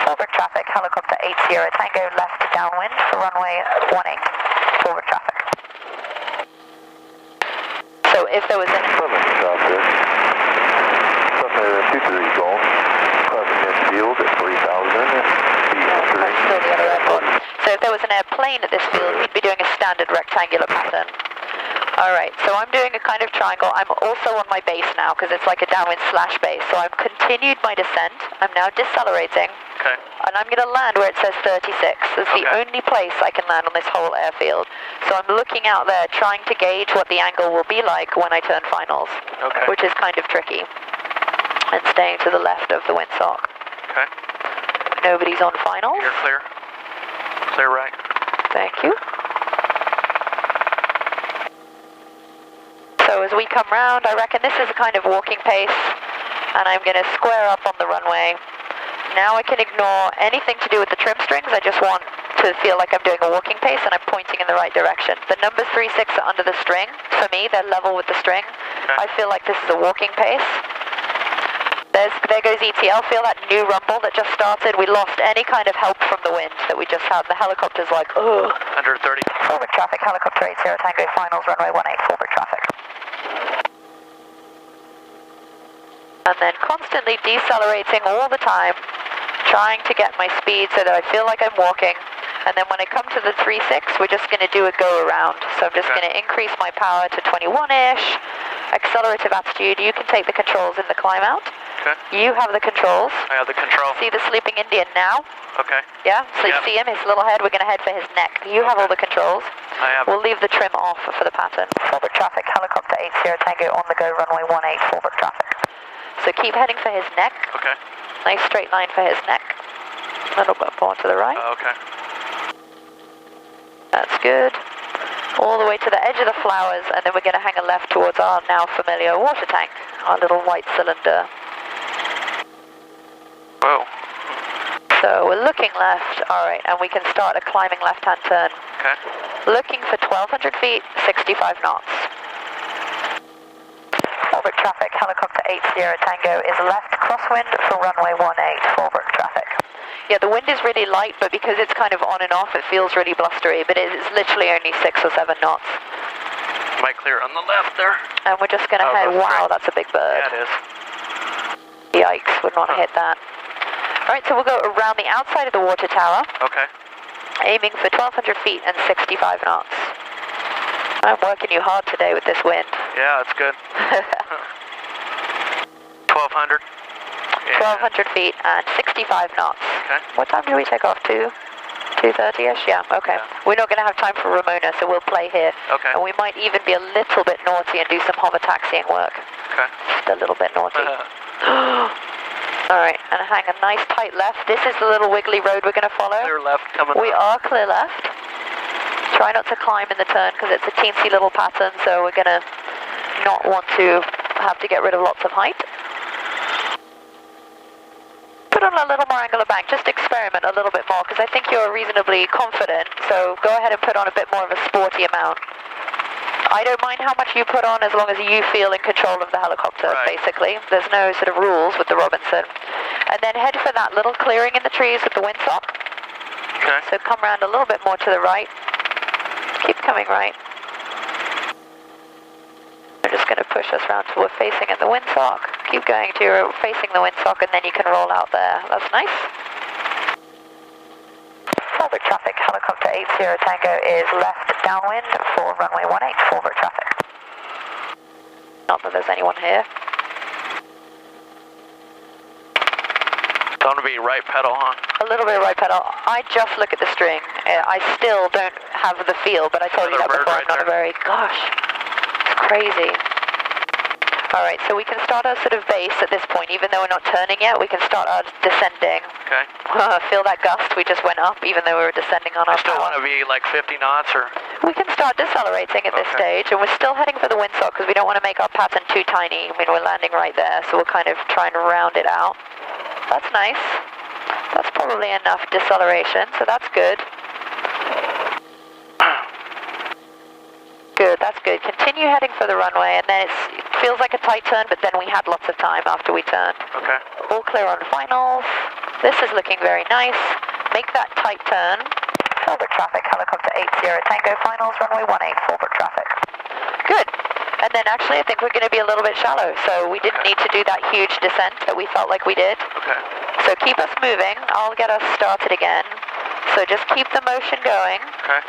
Fallbrook traffic, helicopter 8 Sierra Tango left downwind for runway 18. Fallbrook traffic. So if there was any... Present traffic. Runway 23 Golf. Crossing midfield at 3,000. That's still the other airport. So if there was an airplane at this field, we'd be doing a standard rectangular pattern. Alright, so I'm doing a kind of triangle. I'm also on my base now because it's like a downwind slash base. So I've continued my descent. I'm now decelerating. Okay. And I'm going to land where it says 36. It's the only place I can land on this whole airfield. So I'm looking out there trying to gauge what the angle will be like when I turn finals. Okay. Which is kind of tricky. And staying to the left of the windsock. Okay. Nobody's on finals. You're clear. Clear right. Thank you. So as we come round, I reckon this is a kind of walking pace, and I'm going to square up on the runway. Now I can ignore anything to do with the trim strings. I just want to feel like I'm doing a walking pace and I'm pointing in the right direction. The numbers 3, 6 are under the string. For me, they're level with the string. Okay. I feel like this is a walking pace. There goes ETL. Feel that new rumble that just started. We lost any kind of help from the wind that we just had. The helicopter's like, ugh. Under 30. Fallbrook traffic, helicopter 8 Sierra Tango finals, runway 18, Fallbrook traffic. And then constantly decelerating all the time trying to get my speed so that I feel like I'm walking. And then when I come to the 3.6, we're just going to do a go around. So I'm just going to increase my power to 21-ish. Accelerative attitude, you can take the controls in the climb out. Okay. You have the controls. I have the control. See the sleeping Indian now? Okay. Yeah, so you see him, his little head, we're going to head for his neck. You have all the controls. I have. We'll leave the trim off for the pattern. Forward traffic, helicopter 80 Tango on the go, runway 18, forward traffic. So keep heading for his neck. Okay. Nice straight line for his neck. A little bit more to the right. Okay. That's good. All the way to the edge of the flowers, and then we're going to hang a left towards our now familiar water tank, our little white cylinder. Whoa. So we're looking left, alright, and we can start a climbing left-hand turn. Okay. Looking for 1,200 feet, 65 knots. Forward traffic, helicopter 80 Tango is left crosswind for runway 18, forward traffic. Yeah, the wind is really light, but because it's kind of on and off, it feels really blustery, but it's literally only 6 or 7 knots. Might clear on the left there. And we're just going to head, wow, that's a big bird. Yeah, it is. Yikes, wouldn't want to hit that. Alright, so we'll go around the outside of the water tower. Okay. Aiming for 1,200 feet and 65 knots. I'm working you hard today with this wind. Yeah, it's good. 1,200. Yeah. 1,200 feet and 65 knots. Okay. What time do we take off? 2:30ish? Yeah, okay. Yeah. We're not going to have time for Ramona, so we'll play here. Okay. And we might even be a little bit naughty and do some hover taxiing work. Okay. Just a little bit naughty. Alright, and hang a nice tight left. This is the little wiggly road we're going to follow. Clear left coming We up. are clear left. Try not to climb in the turn because it's a teensy little pattern, so we're going to not want to have to get rid of lots of height. Put on a little more angular bank, just experiment a little bit more because I think you're reasonably confident, so go ahead and put on a bit more of a sporty amount. I don't mind how much you put on as long as you feel in control of the helicopter, basically. There's no sort of rules with the Robinson. And then head for that little clearing in the trees with the windsock. Okay. So come around a little bit more to the right. Keep coming right. We're just going to push us around till we're facing at the windsock. Keep going to you're facing the windsock and then you can roll out there. That's nice. Forward traffic, helicopter 80 Tango is left downwind for runway 18, forward traffic. Not that there's anyone here. Going to be right pedal, huh? A little bit of right pedal. I just look at the string. I still don't have the feel, but I told you that before. I'm not a very, gosh, it's crazy. Alright, so we can start our sort of base at this point, even though we're not turning yet, we can start our descending. Okay. Feel that gust? We just went up, even though we were descending on our Still power. want to be like 50 knots or? We can start decelerating at this stage, and we're still heading for the windsock because we don't want to make our pattern too tiny. I mean, we're landing right there, so we'll kind of try and round it out. That's nice. That's probably enough deceleration, so that's good. Good, that's good. Continue heading for the runway, and then it feels like a tight turn, but then we had lots of time after we turned. Okay. All clear on finals. This is looking very nice. Make that tight turn. Forward traffic, helicopter 80 Tango finals, runway 18, forward traffic. Good. And then actually I think we're going to be a little bit shallow, so we didn't need to do that huge descent that we felt like we did. Okay. So keep us moving. I'll get us started again. So just keep the motion going. Okay.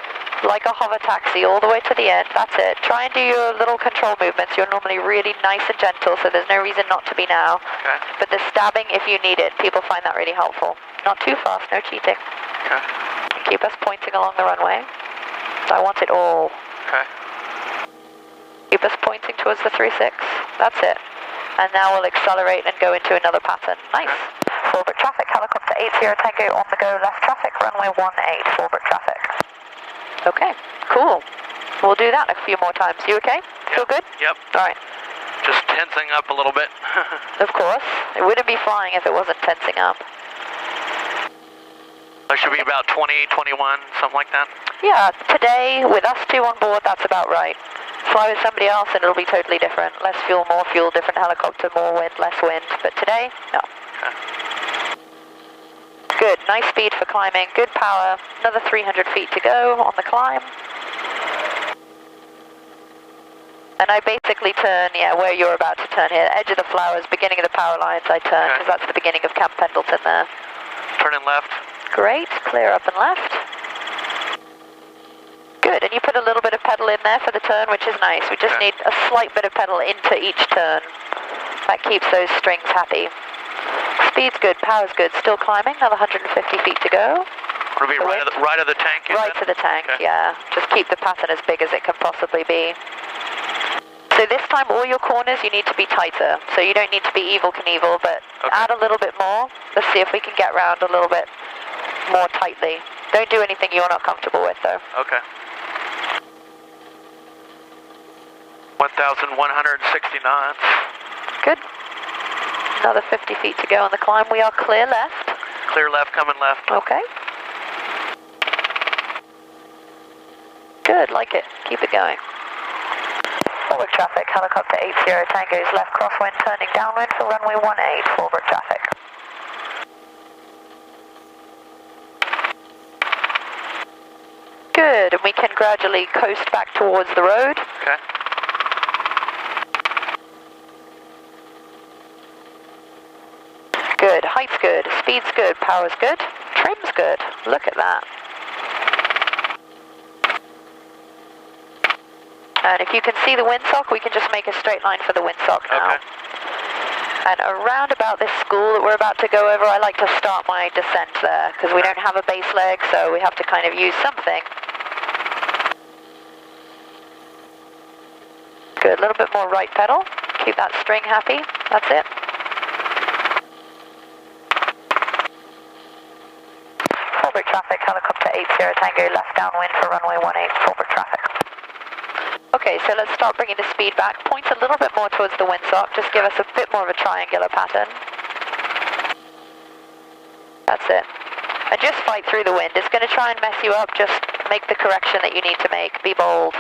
Like a hover taxi all the way to the end. That's it. Try and do your little control movements. You're normally really nice and gentle, so there's no reason not to be now. Okay. But the stabbing, if you need it, people find that really helpful. Not too fast, no cheating. Okay. Keep us pointing along the runway. I want it all. Okay. Keep us pointing towards the 3.6. That's it. And now we'll accelerate and go into another pattern. Nice. Forward traffic, helicopter 80 Tango on the go, left traffic, runway 18, forward traffic. Okay, cool. We'll do that a few more times. You okay? Feel good? Yep. Alright. Just tensing up a little bit. Of course. It wouldn't be flying if it wasn't tensing up. That should be about 20, 21, something like that. Yeah, today, with us two on board, that's about right. Fly with somebody else and it'll be totally different. Less fuel, more fuel, different helicopter, more wind, less wind. But today, no. Okay. Good, nice speed for climbing, good power. Another 300 feet to go on the climb. And I basically turn, yeah, where you're about to turn here. Edge of the flowers, beginning of the power lines, I turn, because that's the beginning of Camp Pendleton there. Turning left. Great, clear up and left. Good, and you put a little bit of pedal in there for the turn, which is nice. We just need a slight bit of pedal into each turn. That keeps those strings happy. Speed's good, power's good, still climbing, another 150 feet to go. Would it be right of the tank? Right to the tank, yeah. Just keep the pattern as big as it can possibly be. So this time all your corners you need to be tighter. So you don't need to be Evel Knievel, but add a little bit more. Let's see if we can get round a little bit more tightly. Don't do anything you're not comfortable with though. Okay. 1,169. Good. Another 50 feet to go on the climb. We are clear left. Clear left, coming left. Okay. Good, like it. Keep it going. Forward traffic, helicopter 80 Tango's left crosswind, turning downwind for runway 18, forward traffic. Good, and we can gradually coast back towards the road. Okay. Good, height's good, speed's good, power's good, trim's good. Look at that. And if you can see the windsock, we can just make a straight line for the windsock now. Okay. And around about this school that we're about to go over, I like to start my descent there, because we don't have a base leg, so we have to kind of use something. Good, a little bit more right pedal. Keep that string happy. That's it. Forward traffic, helicopter 80 Tango, left downwind for runway 18, forward traffic. Okay, so let's start bringing the speed back. Point a little bit more towards the windsock. Just give us a bit more of a triangular pattern. That's it. And just fight through the wind. It's going to try and mess you up. Just make the correction that you need to make. Be bold.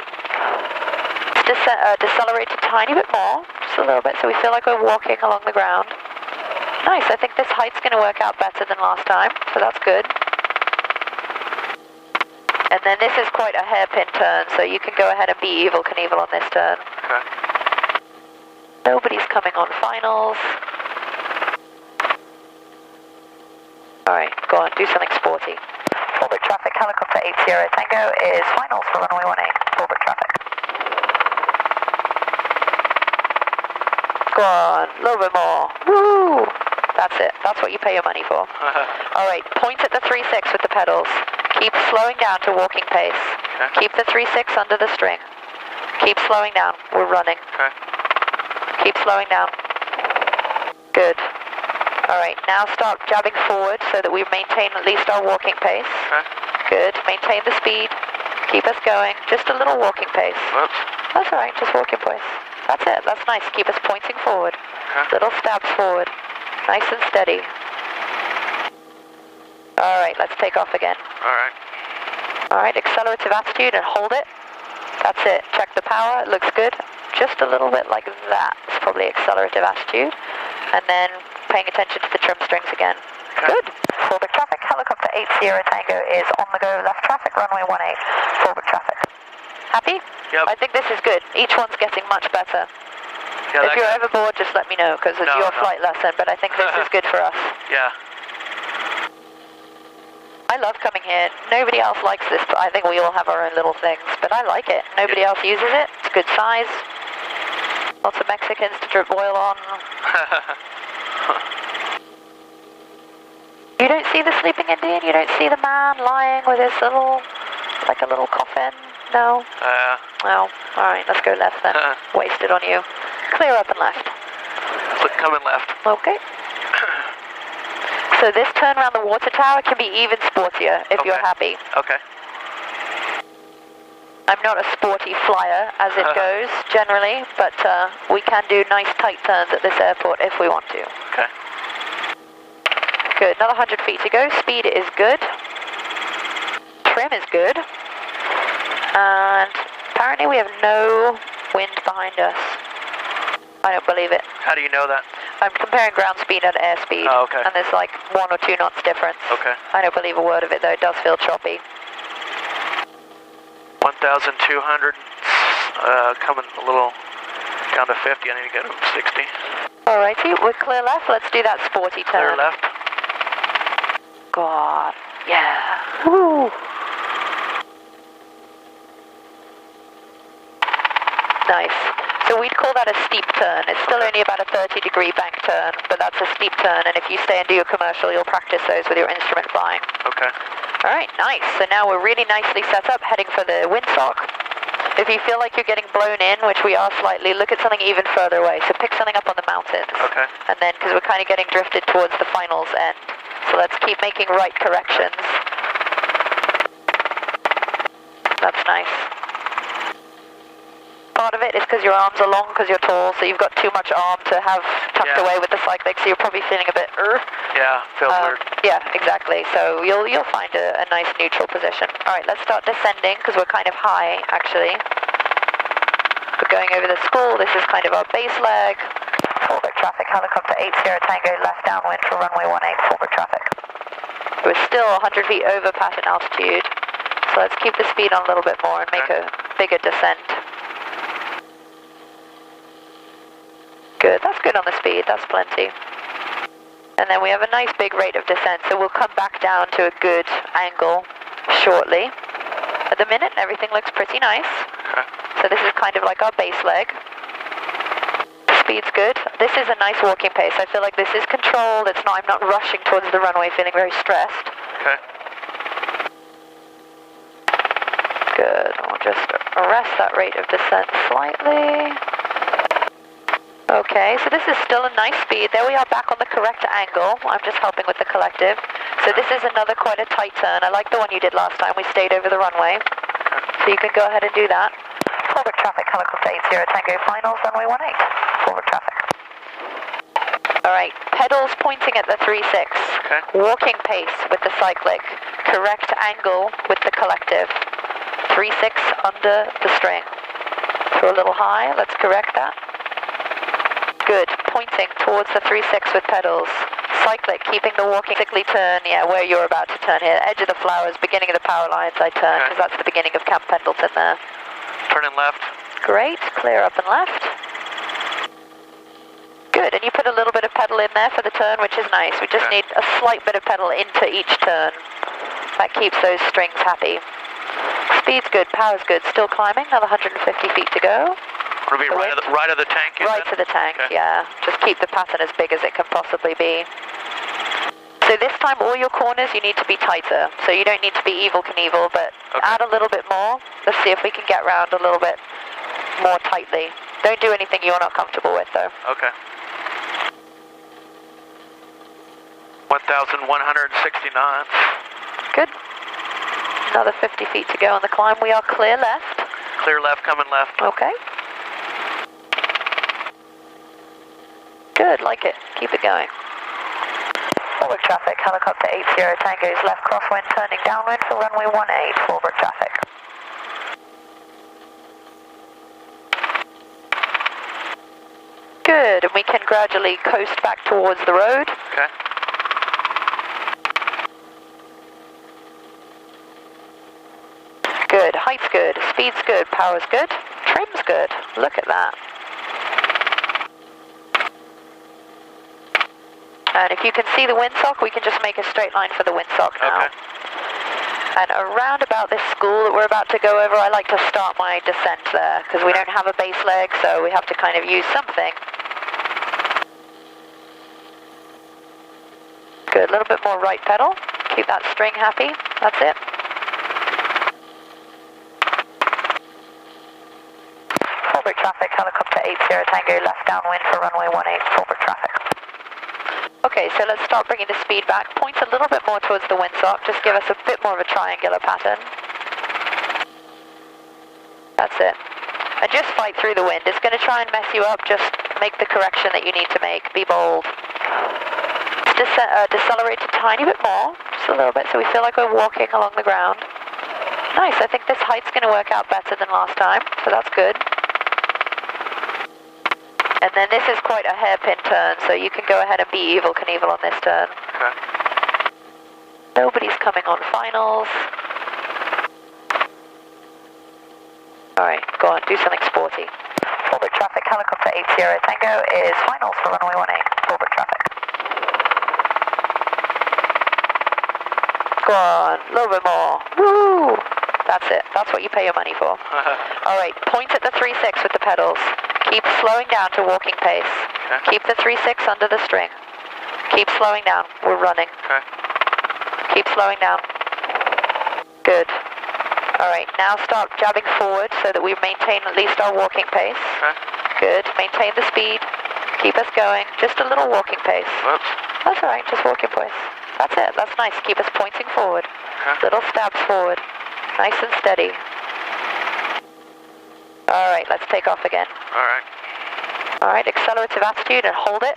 Decelerate a tiny bit more. Just a little bit so we feel like we're walking along the ground. Nice. I think this height's going to work out better than last time. So that's good. And then this is quite a hairpin turn, so you can go ahead and be Evel Knievel on this turn. Okay. Nobody's coming on finals. Alright, go on, do something sporty. Forward traffic, helicopter 80 Tango is finals for runway 18, forward traffic. Go on, a little bit more. Woo! That's it, that's what you pay your money for. Alright, point at the 3.6 with the pedals. Keep slowing down to walking pace. Okay. Keep the 3.6 under the string. Keep slowing down. We're running. Okay. Keep slowing down. Good. All right, now start jabbing forward so that we maintain at least our walking pace. Okay. Good. Maintain the speed. Keep us going. Just a little walking pace. Whoops. That's all right. Just walking pace. That's it. That's nice. Keep us pointing forward. Okay. Little stabs forward. Nice and steady. All right, let's take off again. All right. All right, accelerative attitude and hold it. That's it. Check the power. It looks good. Just a little bit like that. It's probably accelerative attitude. And then paying attention to the trim strings again. Okay. Good. Forward traffic. Helicopter 80 Tango is on the go. Left traffic. Runway 18. Forward traffic. Happy? Yep. I think this is good. Each one's getting much better. Yeah, if you're ever bored, just let me know, because it's your flight lesson. But I think this is good for us. Yeah. I love coming here. Nobody else likes this, but I think we all have our own little things. But I like it. Nobody else uses it. It's good size. Lots of Mexicans to drip oil on. You don't see the sleeping Indian? You don't see the man lying with his little, like a little coffin? No? No. Alright, let's go left then. Wasted on you. Clear up and left. Coming left. Okay. So this turn around the water tower can be even sportier if you're happy. Okay. I'm not a sporty flyer as it goes generally, but we can do nice tight turns at this airport if we want to. Okay. Good, another 100 feet to go. Speed is good. Trim is good. And apparently we have no wind behind us. I don't believe it. How do you know that? I'm comparing ground speed and airspeed. Oh, okay. And there's like 1 or 2 knots difference. Okay. I don't believe a word of it though. It does feel choppy. 1,200. Coming a little down to 50. I need to get up 60. Alrighty, we're clear left. Let's do that sporty turn. Clear left. God. Yeah. Woo. Nice. So we'd call that a steep turn. It's still only about a 30-degree bank turn, but that's a steep turn, and if you stay and do your commercial, you'll practice those with your instrument flying. Okay. All right, nice. So now we're really nicely set up, heading for the windsock. If you feel like you're getting blown in, which we are slightly, look at something even further away. So pick something up on the mountains. Okay. And then, because we're kind of getting drifted towards the finals end. So let's keep making right corrections. That's nice. Part of it is because your arms are long, because you're tall, so you've got too much arm to have tucked away with the cyclic, so you're probably feeling a bit, Yeah, feels weird. Yeah, exactly. So you'll find a nice neutral position. All right, let's start descending, because we're kind of high, actually. We're going over the school. This is kind of our base leg. Forward traffic, helicopter 80 Tango, left downwind for runway 18, forward traffic. We're still 100 feet over pattern altitude, so let's keep the speed on a little bit more and make a bigger descent. Good, that's good on the speed, that's plenty. And then we have a nice big rate of descent, so we'll come back down to a good angle shortly. At the minute, everything looks pretty nice. So this is kind of like our base leg. Speed's good. This is a nice walking pace. I feel like this is controlled. I'm not rushing towards the runway feeling very stressed. Okay. Good, we'll just arrest that rate of descent slightly. Okay, so this is still a nice speed. There we are back on the correct angle. I'm just helping with the collective. So this is another quite a tight turn. I like the one you did last time. We stayed over the runway. So you can go ahead and do that. Forward traffic, helicopter 80 Tango, finals, runway 18. Forward traffic. All right, pedals pointing at the 36. Okay. Walking pace with the cyclic. Correct angle with the collective. 36 under the string. Throw a little high. Let's correct that. Good, pointing towards the 36 with pedals. Cyclic, keeping the walking cyclically turn, where you're about to turn here. Edge of the flowers, beginning of the power lines, I turn, because that's the beginning of Camp Pendleton there. Turning left. Great, clear up and left. Good, and you put a little bit of pedal in there for the turn, which is nice. We just need a slight bit of pedal into each turn. That keeps those strings happy. Speed's good, power's good, still climbing, another 150 feet to go. Would it be right of the tank? Right to the tank, yeah. Just keep the pattern as big as it can possibly be. So this time, all your corners, you need to be tighter. So you don't need to be Evel Knievel, but add a little bit more. Let's see if we can get round a little bit more tightly. Don't do anything you're not comfortable with, though. Okay. 1,169. Good. Another 50 feet to go on the climb. We are clear left. Clear left, coming left. Okay. Good, like it. Keep it going. Forward traffic, helicopter 80 Tango's left crosswind, turning downwind for runway 18, forward traffic. Good, and we can gradually coast back towards the road. Okay. Good, height's good, speed's good, power's good, trim's good. Look at that. And if you can see the windsock, we can just make a straight line for the windsock now. Okay. And around about this school that we're about to go over, I like to start my descent there, because we don't have a base leg, so we have to kind of use something. Good, a little bit more right pedal. Keep that string happy. That's it. Forward traffic, helicopter 80 Tango, left downwind for runway 18, forward traffic. Okay, so let's start bringing the speed back. Point a little bit more towards the windsock. Just give us a bit more of a triangular pattern. That's it. And just fight through the wind. It's going to try and mess you up. Just make the correction that you need to make. Be bold. Decelerate a tiny bit more. Just a little bit so we feel like we're walking along the ground. Nice. I think this height's going to work out better than last time. So that's good. And then this is quite a hairpin turn, so you can go ahead and be Evel Knievel on this turn. Okay. Nobody's coming on finals. Alright, go on, do something sporty. Forward traffic, helicopter 80 Tango is finals for runway 18, forward traffic. Go on, a little bit more. Woo! That's it. That's what you pay your money for. All right, point at the 3.6 with the pedals. Keep slowing down to walking pace. Okay. Keep the 3.6 under the string. Keep slowing down. We're running. Okay. Keep slowing down. Good. All right, now start jabbing forward so that we maintain at least our walking pace. Okay. Good. Maintain the speed. Keep us going. Just a little walking pace. Whoops. That's all right. Just walking pace. That's it. That's nice. Keep us pointing forward. Okay. Little stabs forward. Nice and steady. All right, let's take off again. All right. All right, accelerative attitude and hold it.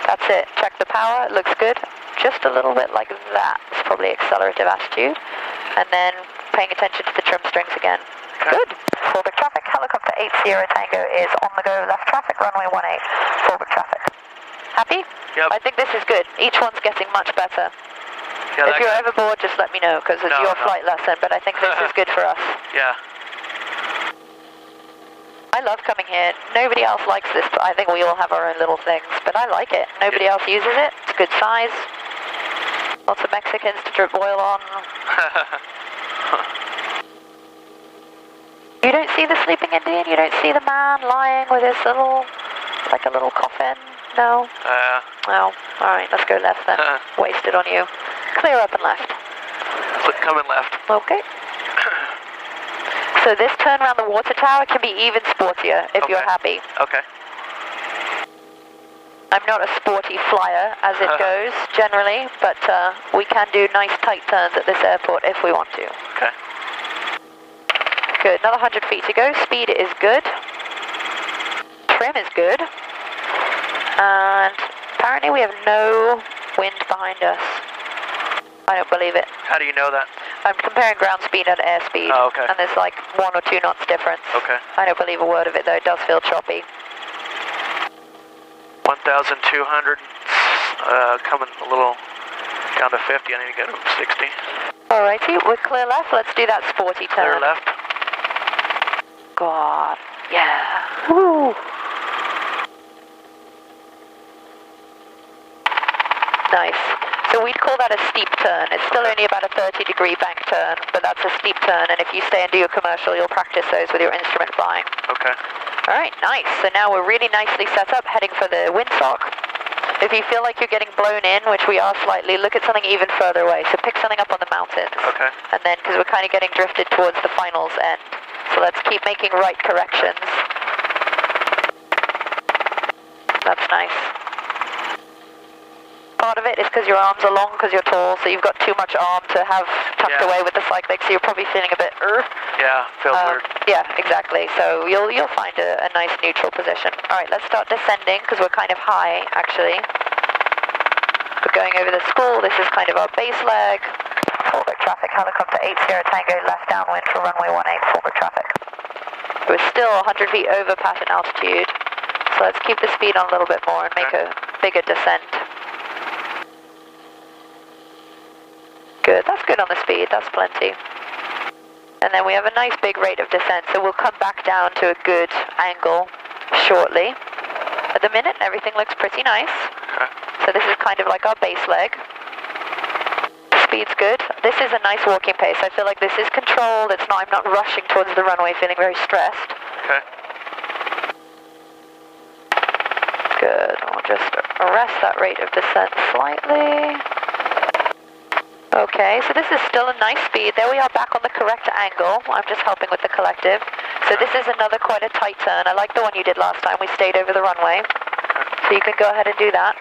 That's it. Check the power. It looks good. Just a little bit like that. It's probably accelerative attitude. And then paying attention to the trim strings again. Okay. Good. Fullback traffic. Helicopter 80 Tango is on the go. Left traffic. Runway 18. Fullback traffic. Happy? Yep. I think this is good. Each one's getting much better. Yeah, If you're ever bored, just let me know because it's your flight lesson. But I think this is good for us. Yeah. I love coming here. Nobody else likes this. I think we all have our own little things, but I like it. Nobody else uses it. It's good size. Lots of Mexicans to drip oil on. You don't see the sleeping Indian? You don't see the man lying with his little, like a little coffin? No? No. Alright, let's go left then. Wasted on you. Clear up and left. Coming left. Okay. So this turn around the water tower can be even sportier if you're happy. Okay. I'm not a sporty flyer as it goes generally, but we can do nice tight turns at this airport if we want to. Okay. Good, another 100 feet to go. Speed is good. Trim is good. And apparently we have no wind behind us. I don't believe it. How do you know that? I'm comparing ground speed and airspeed. Oh, okay. And there's like 1 or 2 knots difference. Okay. I don't believe a word of it though. It does feel choppy. 1,200, coming a little down to 50. I need to get up 60. Alrighty, we're clear left. Let's do that sporty turn. Clear left. God, yeah. Woo. Nice. So we'd call that a steep turn. It's still only about a 30-degree bank turn, but that's a steep turn. And if you stay and do your commercial, you'll practice those with your instrument flying. Okay. All right, nice. So now we're really nicely set up, heading for the windsock. If you feel like you're getting blown in, which we are slightly, look at something even further away. So pick something up on the mountains. Okay. And then, because we're kind of getting drifted towards the finals end. So let's keep making right corrections. That's nice. Part of it is because your arms are long, because you're tall, so you've got too much arm to have tucked away with the cyclic, so you're probably feeling a bit, Yeah, feels weird. Yeah, exactly. So you'll find a nice neutral position. All right, let's start descending, because we're kind of high, actually. We're going over the school. This is kind of our base leg. Fullback traffic, helicopter 80 Tango, left downwind for runway 18, fullback traffic. We're still 100 feet over pattern altitude, so let's keep the speed on a little bit more and make a bigger descent. Good, that's good on the speed, that's plenty. And then we have a nice big rate of descent, so we'll come back down to a good angle shortly. At the minute, everything looks pretty nice. Okay. So this is kind of like our base leg. Speed's good. This is a nice walking pace. I feel like this is controlled. I'm not rushing towards the runway feeling very stressed. Okay. Good, I'll just arrest that rate of descent slightly. Okay, so this is still a nice speed. There we are back on the correct angle. I'm just helping with the collective. So this is another quite a tight turn. I like the one you did last time. We stayed over the runway. So you can go ahead and do that.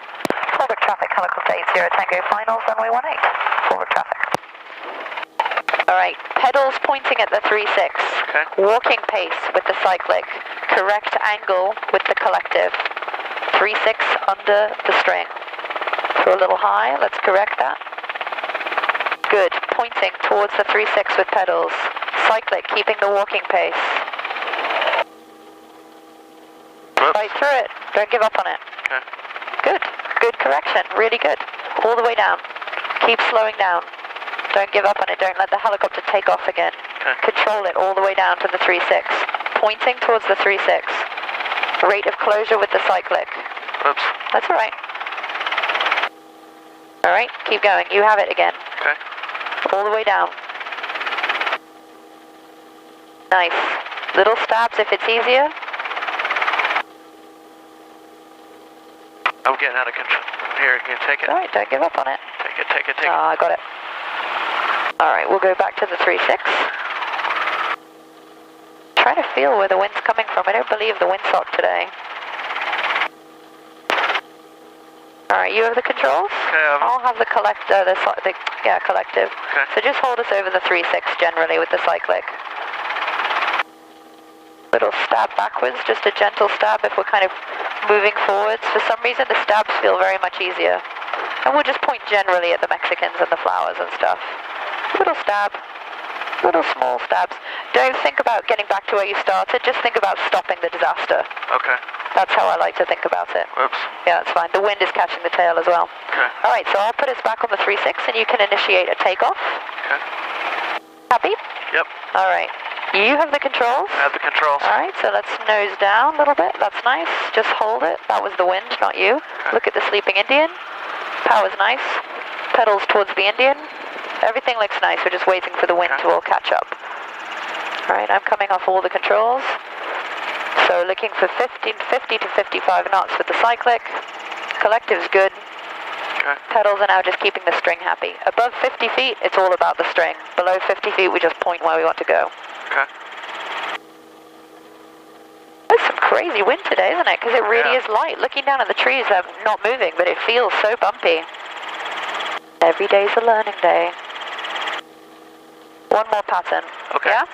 Forward traffic, helicopter 80 Tango finals, runway 18. Forward traffic. Alright, pedals pointing at the 3.6. Okay. Walking pace with the cyclic. Correct angle with the collective. 3.6 under the string. Throw a little high, let's correct that. Good, pointing towards the 3.6 with pedals. Cyclic, keeping the walking pace. Whoops. Right through it, don't give up on it. Okay. Good, good correction, really good. All the way down. Keep slowing down. Don't give up on it, don't let the helicopter take off again. Okay. Control it all the way down to the 3.6. Pointing towards the 3.6. Rate of closure with the cyclic. Oops. That's alright. Alright, keep going, you have it again. Okay. All the way down. Nice. Little stabs if it's easier. I'm getting out of control. Here, can you take it? Alright, don't give up on it. Take it, take it, take it. I got it. Alright, we'll go back to the 3-6. Trying to feel where the wind's coming from. I don't believe the windsock today. Alright, you have the controls? Okay, I'll have the collective. Okay. So just hold us over the 3-6 generally with the cyclic. Little stab backwards, just a gentle stab if we're kind of moving forwards. For some reason the stabs feel very much easier. And we'll just point generally at the Mexicans and the flowers and stuff. Little stab. Little small stabs. Don't think about getting back to where you started, just think about stopping the disaster. Okay. That's how I like to think about it. Whoops. Yeah, that's fine. The wind is catching the tail as well. Okay. Alright, so I'll put us back on the 3-6 and you can initiate a takeoff. Okay. Happy? Yep. Alright. You have the controls? I have the controls. Alright, so let's nose down a little bit. That's nice. Just hold it. That was the wind, not you. Okay. Look at the sleeping Indian. Power's nice. Pedals towards the Indian. Everything looks nice. We're just waiting for the wind to all catch up. Alright, I'm coming off all the controls. So looking for 50 to 55 knots with the cyclic. Collective's good. Okay. Pedals are now just keeping the string happy. Above 50 feet, it's all about the string. Below 50 feet, we just point where we want to go. Okay. There's some crazy wind today, isn't it? Because it really is light. Looking down at the trees, they're not moving, but it feels so bumpy. Every day's a learning day. One more pattern. Okay. Yeah?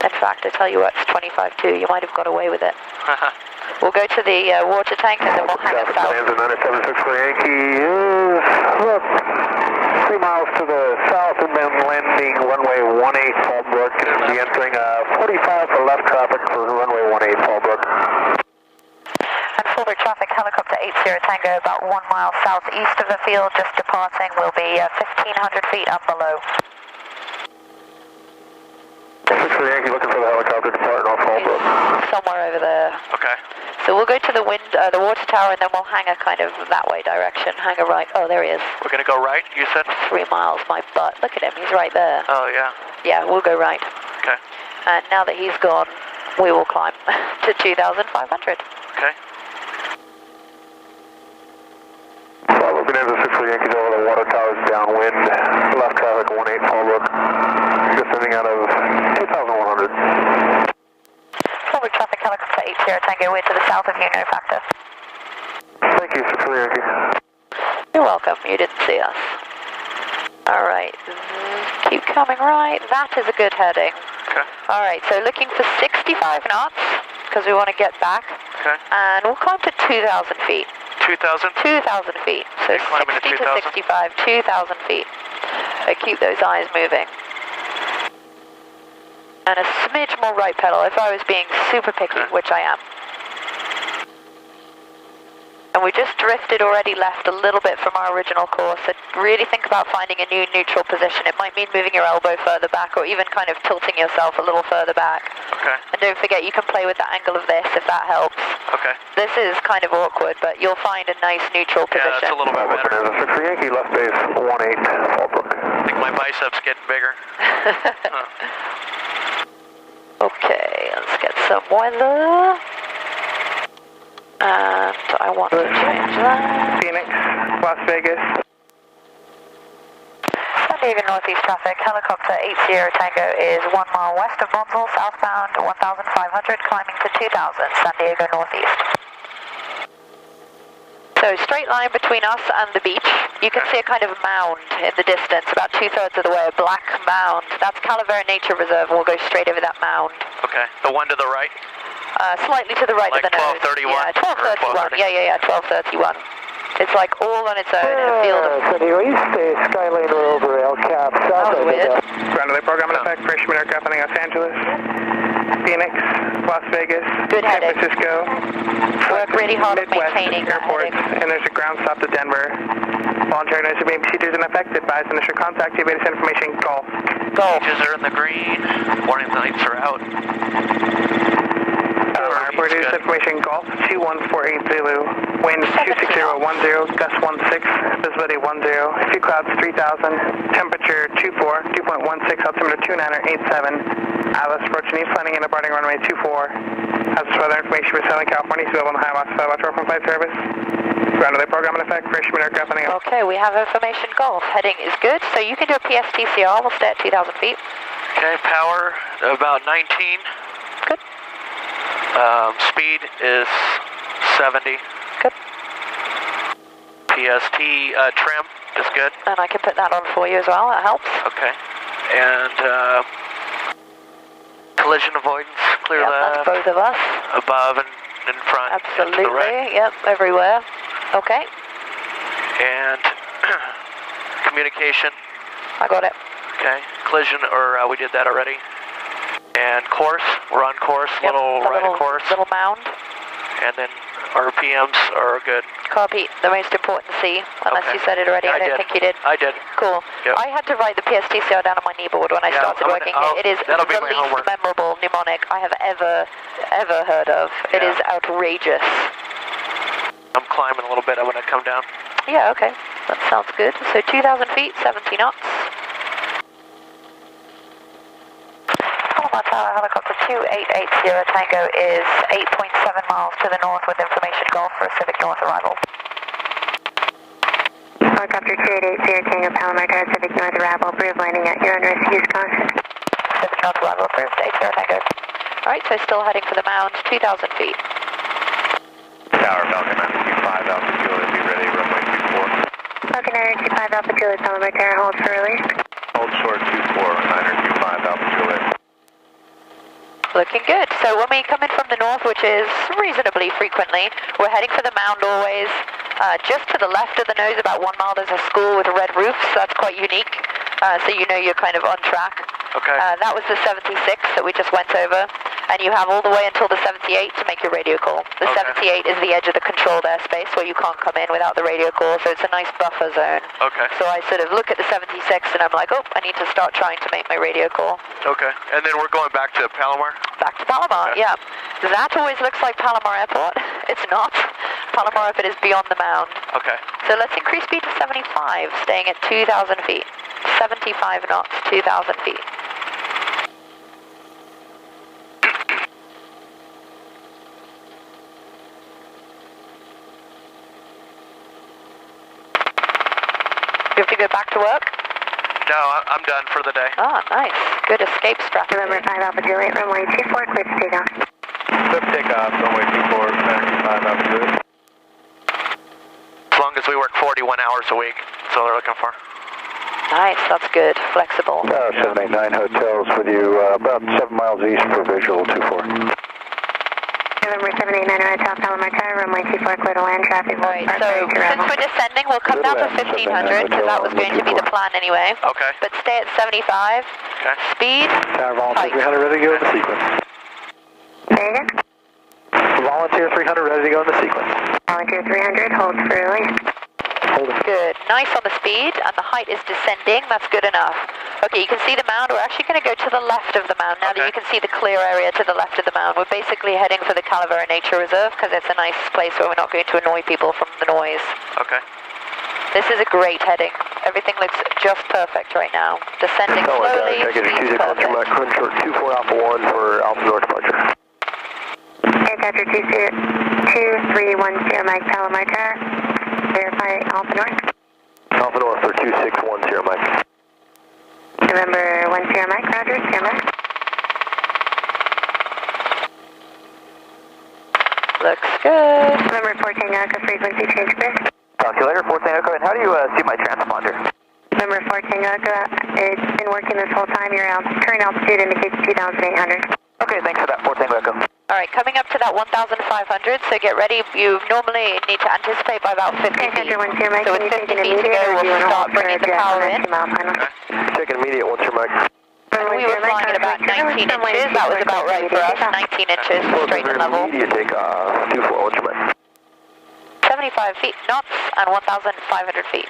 In fact, I tell you what, it's 25-2. You might have got away with it. We'll go to the water tank and then we'll hang us out. 976 for Yankee is 3 miles to the south and then landing runway 18 Fallbrook and be entering 45 for left traffic for runway 18 Fallbrook. And Fallbrook traffic, helicopter 80 Tango, about 1 mile southeast of the field, just departing, will be 1,500 feet up below. 6 for Yankee looking for the helicopter departing off Fallbrook. Somewhere over there. Okay. So we'll go to the the water tower and then we'll hang a kind of that way direction. Hang a right. Oh, there he is. We're going to go right, you said? 3 miles, my butt. Look at him, he's right there. Oh, yeah. Yeah, we'll go right. Okay. And now that he's gone, we will climb to 2,500. Okay. Bravo, Bonanza 6 for Yankees over the water towers downwind. Left traffic 18 Fallbrook. Descending out of 2,100. Fallbrook traffic, helicopter 80 Tango, we're to the south of you, no factor. Thank you, 6 for Yankee. You're welcome, you didn't see us. Alright, keep coming right. That is a good heading. Okay. Alright, so looking for 65 knots, because we want to get back. Okay. And we'll climb to 2,000 feet. 2,000? 2,000 feet. So You're climbing 60 to to 65, 2,000 feet. So keep those eyes moving. And a smidge more right pedal if I was being super picky, which I am. And we just drifted already left a little bit from our original course, so really think about finding a new neutral position. It might mean moving your elbow further back or even kind of tilting yourself a little further back. Okay. And don't forget, you can play with the angle of this if that helps. Okay. This is kind of awkward, but you'll find a nice neutral position. Yeah, that's a little bit better. Bonanza 6 for Yankee, left base 18 Fallbrook. I think my biceps getting bigger. Okay, let's get some weather. And I want to change that. Phoenix, Las Vegas. San Diego Northeast traffic, helicopter 80 Tango is 1 mile west of Bonsall, southbound 1,500, climbing to 2,000, San Diego Northeast. So straight line between us and the beach. You can see a kind of mound in the distance, about 2/3 of the way, a black mound. That's Calavera Nature Reserve, and we'll go straight over that mound. Okay. The one to the right? Slightly to the right like of the nose. 1231? Yeah, 1231. Yeah, 1231. It's like all on its own in a field of... Sandy East, Skylane over El Cap, south That was weird. Ground delay program in effect, freshman aircraft landing Los Angeles. Phoenix, Las Vegas, Good San heading. Francisco. Work really hard at Midwest maintaining that airports, heading. and there's a ground stop to Denver. Voluntary notice of being procedures in effect. Advise initial contact. Give us information. Call. Go. Beaches are in the green. Warning lights are out. Airport is information Golf 21480 Zulu, wind 26010, gust 16, visibility 10, a few clouds 3000, temperature 24, 2.16, altimeter 2987, Atlas approaching east, landing and departing runway 24. As further information for Southern California, available on the high watch 5 watch from flight service. Ground delay program in effect, first human aircraft landing up. Okay, we have information Golf. Heading is good, so you can do a PSTCR. We'll stay at 2,000 feet. Okay, power about 19. Good. Speed is 70. Good. PST trim is good. And I can put that on for you as well. That helps. Okay. And collision avoidance, clear Yep, left. that's both of us. Above and in front. Absolutely. And to the right. Yep, everywhere. Okay. And communication. I got it. Okay. Collision, or we did that already. And course, we're on course, Yep, little right of course. Little mound. And then RPMs are good. Copy. The most important C, unless Okay. you said it already. I don't think you did. I did. Cool. Yep. I had to write the PSTCR down on my kneeboard when I started working here. It is the that'll be my least homework. memorable mnemonic I have ever heard of. It Yeah. is outrageous. I'm climbing a little bit. I'm going to come down. Yeah, okay. That sounds good. So 2,000 feet, 70 knots. Tower helicopter 2880 Tango is 8.7 miles to the north with information Golf for a Civic North arrival. Helicopter 2880 Tango Palomar Tower, Civic North arrival, approved, landing at your own risk, use caution. Civic North arrival approved, 80 Tango. Alright, so still heading for the mound, 2,000 feet. Tower, Falcon 925 Alpha Juliet, be ready, runway 24. Falcon 925 Alpha Juliet, Palomar Tower, hold for release. Hold short 24, 925 Alpha Juliet. Looking good. So when we come in from the north, which is reasonably frequently, we're heading for the mound always. Just to the left of the nose, about 1 mile, there's a school with red roofs. That's quite unique. So you know you're kind of on track. Okay. That was the 76 that we just went over. And you have all the way until the 78 to make your radio call. The Okay. 78 is the edge of the controlled airspace where you can't come in without the radio call, so it's a nice buffer zone. Okay. So I sort of look at the 76 and I'm like, oh, I need to start trying to make my radio call. Okay. And then we're going back to Palomar? Back to Palomar, Okay. yeah. That always looks like Palomar Airport. It's not. Palomar Airport is beyond the mound. Okay. So let's increase speed to 75, staying at 2,000 feet. 75 knots, 2,000 feet. You have to go back to work? No, I'm done for the day. Oh, nice. Good escape strategy. November 5 Alpha Juliet, runway 24, clear to takeoff. Clear to takeoff, runway 24, 925 Alpha Juliet. As long as we work 41 hours a week. That's all they're looking for. Nice, that's good. Flexible. 789 hotels with you about 7 miles east for visual 24. November 789 Hotel Palomar Tower, runway 24, clear to land, traffic will Right, so since we're descending, we'll come down to 1,500 because that was going to be the plan anyway. Okay. But stay at 75. Okay. Speed. Tower Volunteer Height. 300 ready to go in the sequence. Say again? Volunteer 300 ready to go in the sequence. Volunteer 300, hold for release. Hold it. Good. Nice on the speed, and the height is descending. That's good enough. Okay, you can see the mound. We're actually going to go to the left of the mound now that Okay. you can see the clear area to the left of the mound. We're basically heading for the Calavera Nature Reserve because it's a nice place where we're not going to annoy people from the noise. Okay. This is a great heading. Everything looks just perfect right now. Descending slowly, speed's perfect. Crunch short 24 Alpha 1 for Alpha North departure. Aircraft 2310 Mike Palomar Tower, verify Alpha North. Alpha North for 2610 Mike. November 10 Mike, roger, stand by. Looks good. November 14 Echo, frequency change clear. Talk to you later, 14 Echo, and how do you see my transponder? November 14 Echo, it's been working this whole time. Your current altitude indicates 2,800. Okay, thanks for that, 14 Echo. All right, coming up to that 1,500, so get ready. You normally need to anticipate by about 50 feet. Aircraft 10 Mike, So can with you 50 take an feet to immediate go, or do you we'll want to start hold for bringing a the power in. 2 mile final? Taking immediate once your Mike. And we were flying at about 19 inches. That was about right for us. 19 inches straight to level. Immediate takeoff, 24 once your Mike. 75 feet knots and 1,500 feet.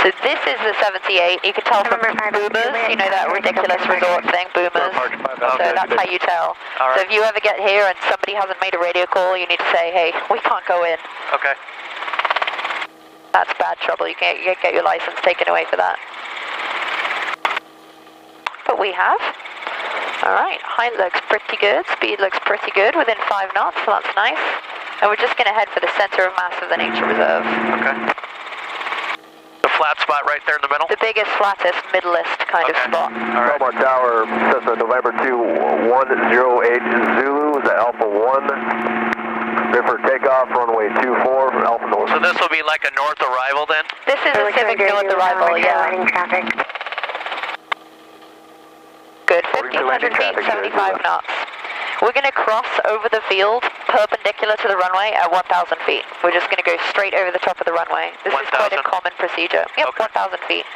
So this is the 78. You can tell from boomers, you know that ridiculous resort thing, boomers. So that's how you tell. Right. So if you ever get here and somebody hasn't made a radio call, you need to say, hey, we can't go in. Okay. That's bad trouble. You can't get your license taken away for that. But we have. All right, height looks pretty good. Speed looks pretty good within 5 knots, so that's nice. And we're just going to head for the center of mass of the nature reserve. Okay. The flat spot right there in the middle? The biggest, flattest, middlest kind of spot. All right. Belmar Tower, Cessna November 2108 Zulu, is that Alpha 1? River takeoff, runway 24, Alpha North. So this will be like a north arrival then? This is a Civic north arrival, yeah. Good, 1,500 feet, 75 knots. We're going to cross over the field perpendicular to the runway at 1,000 feet. We're just going to go straight over the top of the runway. This is quite a common procedure. Yep, okay. 1,000 feet.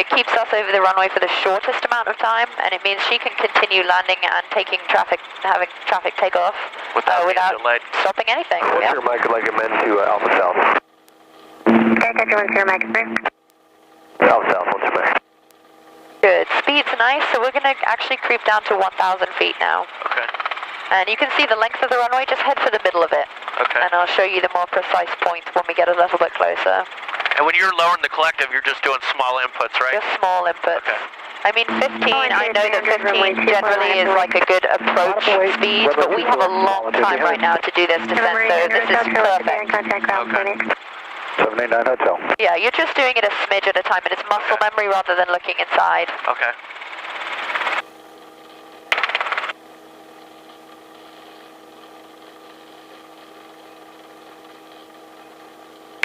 It keeps us over the runway for the shortest amount of time, and it means she can continue landing and taking traffic, having traffic take off without stopping anything. What's your mic like amend to Alpha South? Okay, got your 10 mic approved. Alpha South, what's your mic? Good. Speed's nice, so we're going to actually creep down to 1,000 feet now. Okay. And you can see the length of the runway, just head for the middle of it. Okay. And I'll show you the more precise points when we get a little bit closer. And when you're lowering the collective, you're just doing small inputs, right? Just small inputs. Okay. I mean, 15, I know that 15 generally is like a good approach speed, but we have a long time right now to do this descent, so this is perfect. Okay. 789 Hotel. Yeah, you're just doing it a smidge at a time, and it's muscle memory rather than looking inside. Okay.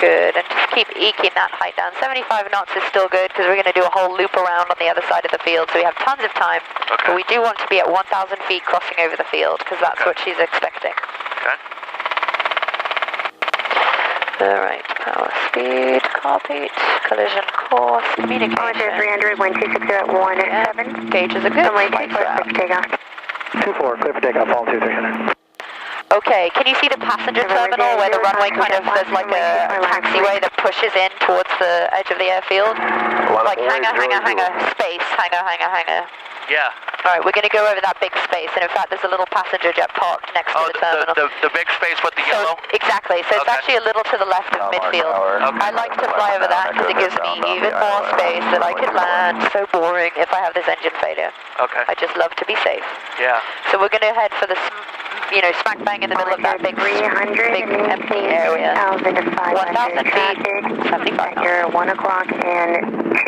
Good, and just keep eking that height down. 75 knots is still good because we're going to do a whole loop around on the other side of the field, so we have tons of time. Okay. But we do want to be at 1,000 feet crossing over the field because that's what she's expecting. Okay. Alright, power speed, copied, collision course, communication. 300, 126 at 17. Gauges are good. Runway 24, takeoff. 24, clear for takeoff, all 2300. Okay, can you see the passenger terminal where the runway kind of, there's like a taxiway that pushes in towards the edge of the airfield? Like hangar, space, hangar. Yeah. Alright, we're going to go over that big space, and in fact there's a little passenger jet parked next to the terminal. The big space with the yellow? Exactly, so it's actually a little to the left of midfield. Okay. I like to fly over that because it gives me even more space that I can land. So boring if I have this engine failure. Okay. I just love to be safe. Yeah. So we're going to head for the, smack bang in the middle of that big empty area. 1,000 feet, 75 You're 1 o'clock and 3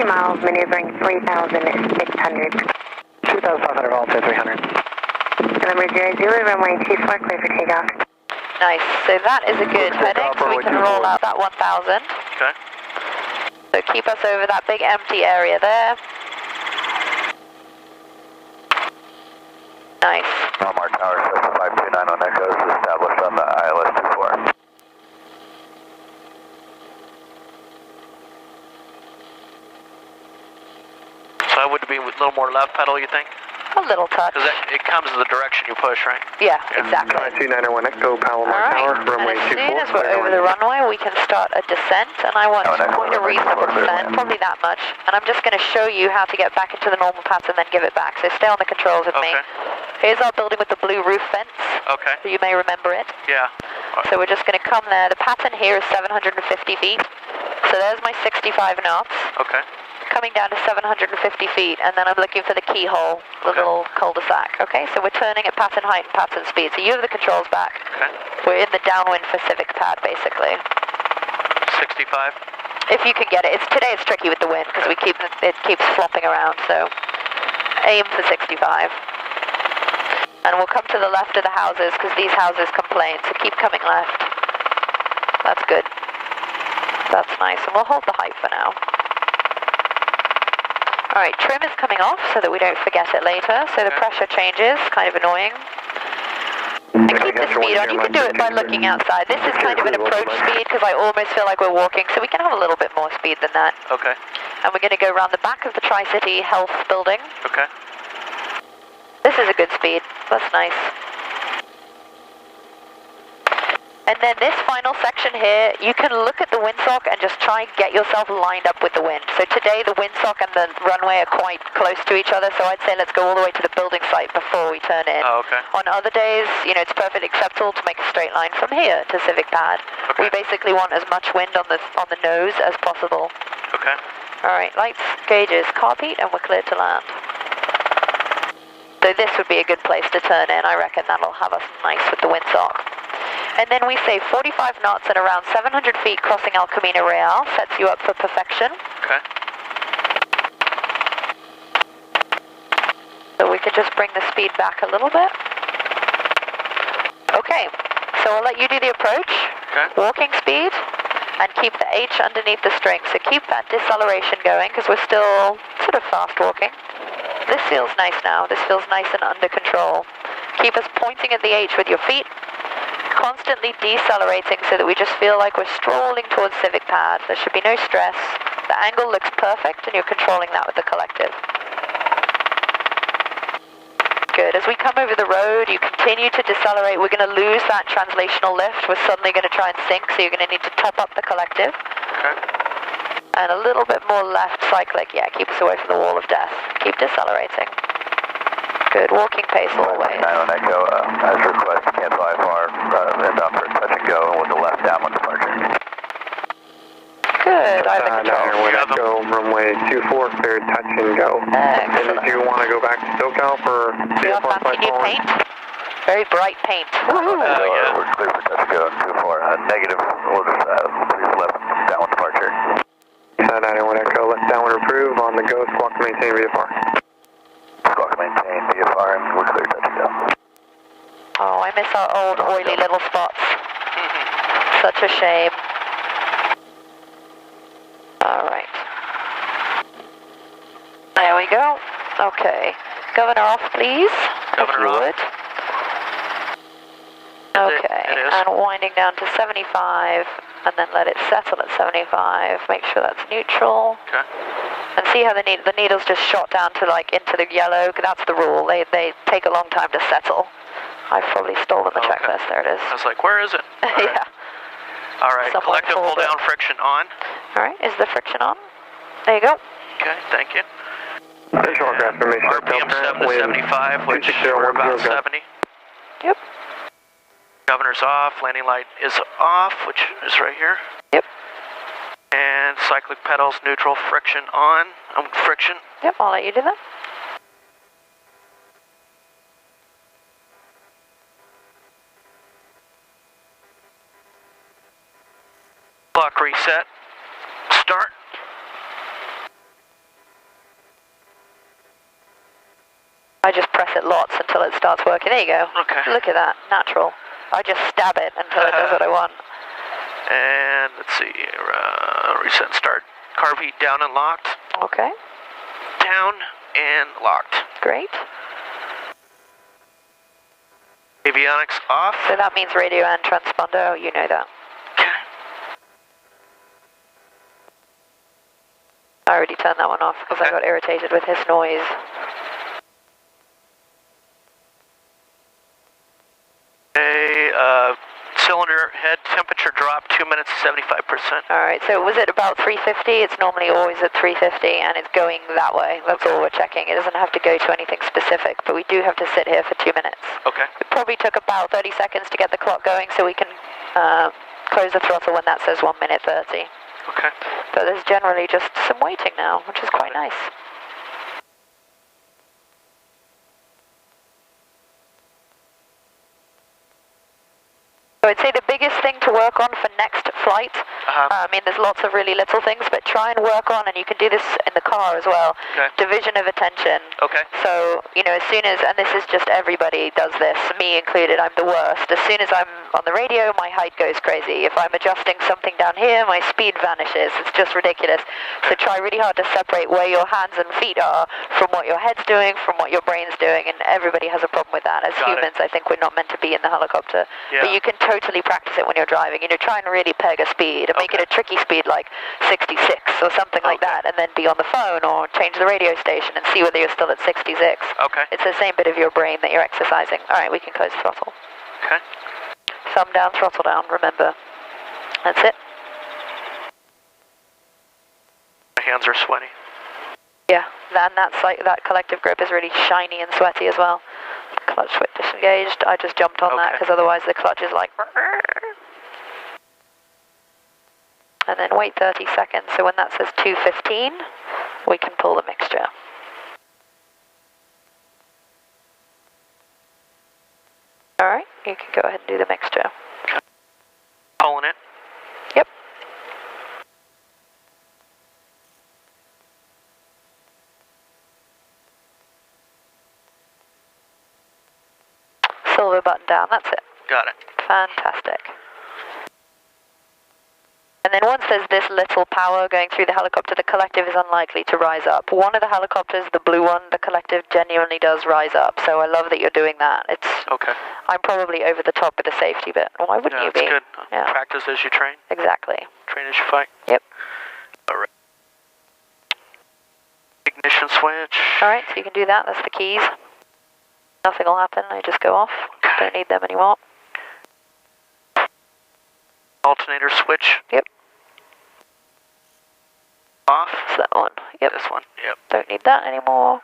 miles, maneuvering 3,600. 2,500, all 300. Number 00, runway 24, clear for takeoff. Nice, so that is a good heading, so we can roll out that 1,000. Okay. So keep us over that big empty area there. Nice. Belmar Tower, 529 on Echo is established on the ILS 24. So I would be with a little more left pedal, you think? A little touch. Because it comes in the direction you push, right? Yeah, exactly. 291 Echo, Palomar Tower, runway 24. As soon as we're over the runway, we can start a descent, and I want quite a reasonable descent, probably that much. And I'm just going to show you how to get back into the normal path and then give it back. So stay on the controls with me. Here's our building with the blue roof fence. Okay. So you may remember it. Yeah. So we're just going to come there. The pattern here is 750 feet. So there's my 65 knots. Okay. Coming down to 750 feet, and then I'm looking for the keyhole, the little cul-de-sac. Okay, so we're turning at pattern height and pattern speed. So you have the controls back. Okay. We're in the downwind for Civic pad, basically. 65? If you can get it. Today it's tricky with the wind because it keeps flopping around. So aim for 65. And we'll come to the left of the houses because these houses complain. So keep coming left. That's good. That's nice. And we'll hold the height for now. Alright, trim is coming off so that we don't forget it later. So the pressure changes, kind of annoying. And keep the speed on. You can do it by looking outside. This is kind of an approach speed because I almost feel like we're walking, so we can have a little bit more speed than that. Okay. And we're going to go around the back of the Tri-City Health building. Okay. This is a good speed. That's nice. And then this final section here, you can look at the windsock and just try and get yourself lined up with the wind. So today the windsock and the runway are quite close to each other, so I'd say let's go all the way to the building site before we turn in. Oh, okay. On other days, you know, it's perfectly acceptable to make a straight line from here to Civic Pad. Okay. We basically want as much wind on the nose as possible. Okay. All right, lights, gauges, carpet, and we're cleared to land. So this would be a good place to turn in. I reckon that'll have us nice with the windsock. And then we say 45 knots at around 700 feet crossing El Camino Real. Sets you up for perfection. Okay. So we could just bring the speed back a little bit. Okay, so I'll let you do the approach. Okay. Walking speed, and keep the H underneath the string. So keep that deceleration going, because we're still sort of fast walking. This feels nice now. This feels nice and under control. Keep us pointing at the H with your feet. Constantly decelerating so that we just feel like we're strolling towards Civic Pad. There should be no stress. The angle looks perfect and you're controlling that with the collective. Good. As we come over the road, you continue to decelerate. We're going to lose that translational lift. We're suddenly going to try and sink, so you're going to need to top up the collective. Okay. And a little bit more left cyclic. Yeah, keep us away from the wall of death. Keep decelerating. Good. Walking pace always. 9 on Echo, as requested, cancel IFR, inbound for touch and go with the left downwind departure. Good. I have the control. Echo, runway 24, cleared touch and go. Excellent. And if you want to go back to SoCal for Do you have fancy new paint? Very bright paint. Woohoo! Yeah. We're clear for touch and go, 24. Negative, we'll just please left downwind departure. 991 Echo, left downwind approve on the go, squawk to maintain VFR. Squawk maintain VFR, and we're clear touch and go. Oh, I miss our old oily little spots. Such a shame. All right. There we go. Okay. Governor off, please. Governor if you off. would. Okay. It is. And winding down to 75, and then let it settle at 75. Make sure that's neutral. Okay. And see how the needle's just shot down to like into the yellow. That's the rule. They take a long time to settle. I've probably stolen the checklist. There it is. I was like, where is it? All right. Yeah. All right. Someone Collective pull pulled it. down friction on. All right. Is the friction on? There you go. Okay. Thank you. Visual confirmation. RPM 7 to 75, which we're about 70. Yep. Governor's off. Landing light is off, which is right here. Yep. And cyclic pedals neutral. Friction on. Friction. Yep. I'll let you do that. Clock reset. Start. I just press it lots until it starts working. There you go. Okay. Look at that. Natural. I just stab it until it does what I want. And let's see. Reset. Start. Carb heat down and locked. Okay. Down and locked. Great. Avionics off. So that means radio and transponder. Oh, you know that. Okay. I already turned that one off because I got irritated with his noise. Cylinder head temperature drop 2 minutes 75%. All right, so was it about 350? It's normally always at 350 and it's going that way. That's all we're checking. It doesn't have to go to anything specific, but we do have to sit here for 2 minutes. Okay. It probably took about 30 seconds to get the clock going so we can close the throttle when that says 1 minute 30. Okay. But there's generally just some waiting now, which is quite nice. So I'd say the biggest thing to work on for next flight, I mean there's lots of really little things, but try and work on, and you can do this in the car as well, division of attention. Okay. So, you know, as soon as, and this is just everybody does this, me included, I'm the worst. As soon as I'm on the radio, my height goes crazy. If I'm adjusting something down here, my speed vanishes. It's just ridiculous. So try really hard to separate where your hands and feet are from what your head's doing, from what your brain's doing, and everybody has a problem with that. As humans, I think we're not meant to be in the helicopter. Yeah. But you can totally practice it when you're driving, and you're trying to really peg a speed and make it a tricky speed like 66 or something like that, and then be on the phone or change the radio station and see whether you're still at 66. Okay. It's the same bit of your brain that you're exercising. All right, we can close throttle. Okay. So thumb down, throttle down, remember. That's it. My hands are sweaty. Yeah, and that collective grip is really shiny and sweaty as well. Clutch switch disengaged. I just jumped on that because otherwise the clutch is like... And then wait 30 seconds, so when that says 215, we can pull the mixture. Alright, you can go ahead and do the mixture. Pulling it. Yep. Silver button down, that's it. Got it. Fantastic. And then once there's this little power going through the helicopter, the collective is unlikely to rise up. One of the helicopters, the blue one, the collective genuinely does rise up. So I love that you're doing that. It's okay. I'm probably over the top with the safety bit. Why wouldn't you be? Good. Yeah. Practice as you train. Exactly. Train as you fight. Yep. All right. Ignition switch. All right, so you can do that. That's the keys. Nothing will happen. They just go off. Okay. Don't need them anymore. Alternator switch. Yep. Off. It's that one. Yep. This one. Yep. Don't need that anymore.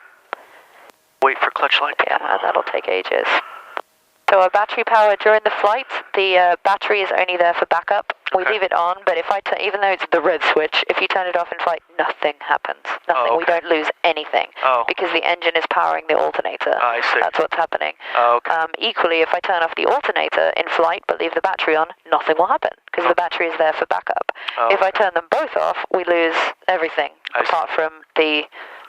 Wait for clutch light to come on. And that'll take ages. So our battery power during the flight, the battery is only there for backup. We leave it on, but if even though it's the red switch, if you turn it off in flight, nothing happens. Nothing. Oh, okay. We don't lose anything because the engine is powering the alternator. I see. That's what's happening. Oh, okay. Equally, if I turn off the alternator in flight but leave the battery on, nothing will happen because the battery is there for backup. If I turn them both off, we lose everything apart from the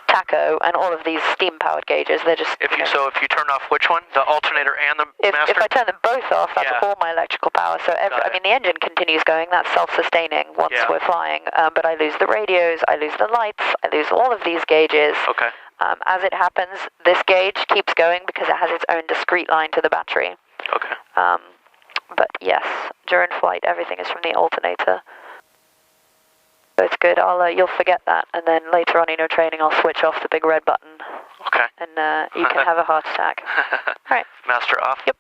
tacho and all of these steam-powered gauges. They're just... So if you turn off which one? The alternator and the master? If I turn them both off, that's all my electrical power. So I mean, the engine continues going. That's self-sustaining once we're flying. But I lose the radios, I lose the lights, I lose all of these gauges. Okay. As it happens, this gauge keeps going because it has its own discrete line to the battery. Okay. But yes, during flight, everything is from the alternator. So it's good. You'll forget that, and then later on in your training, I'll switch off the big red button. Okay. And you can have a heart attack. All right. Master off. Yep.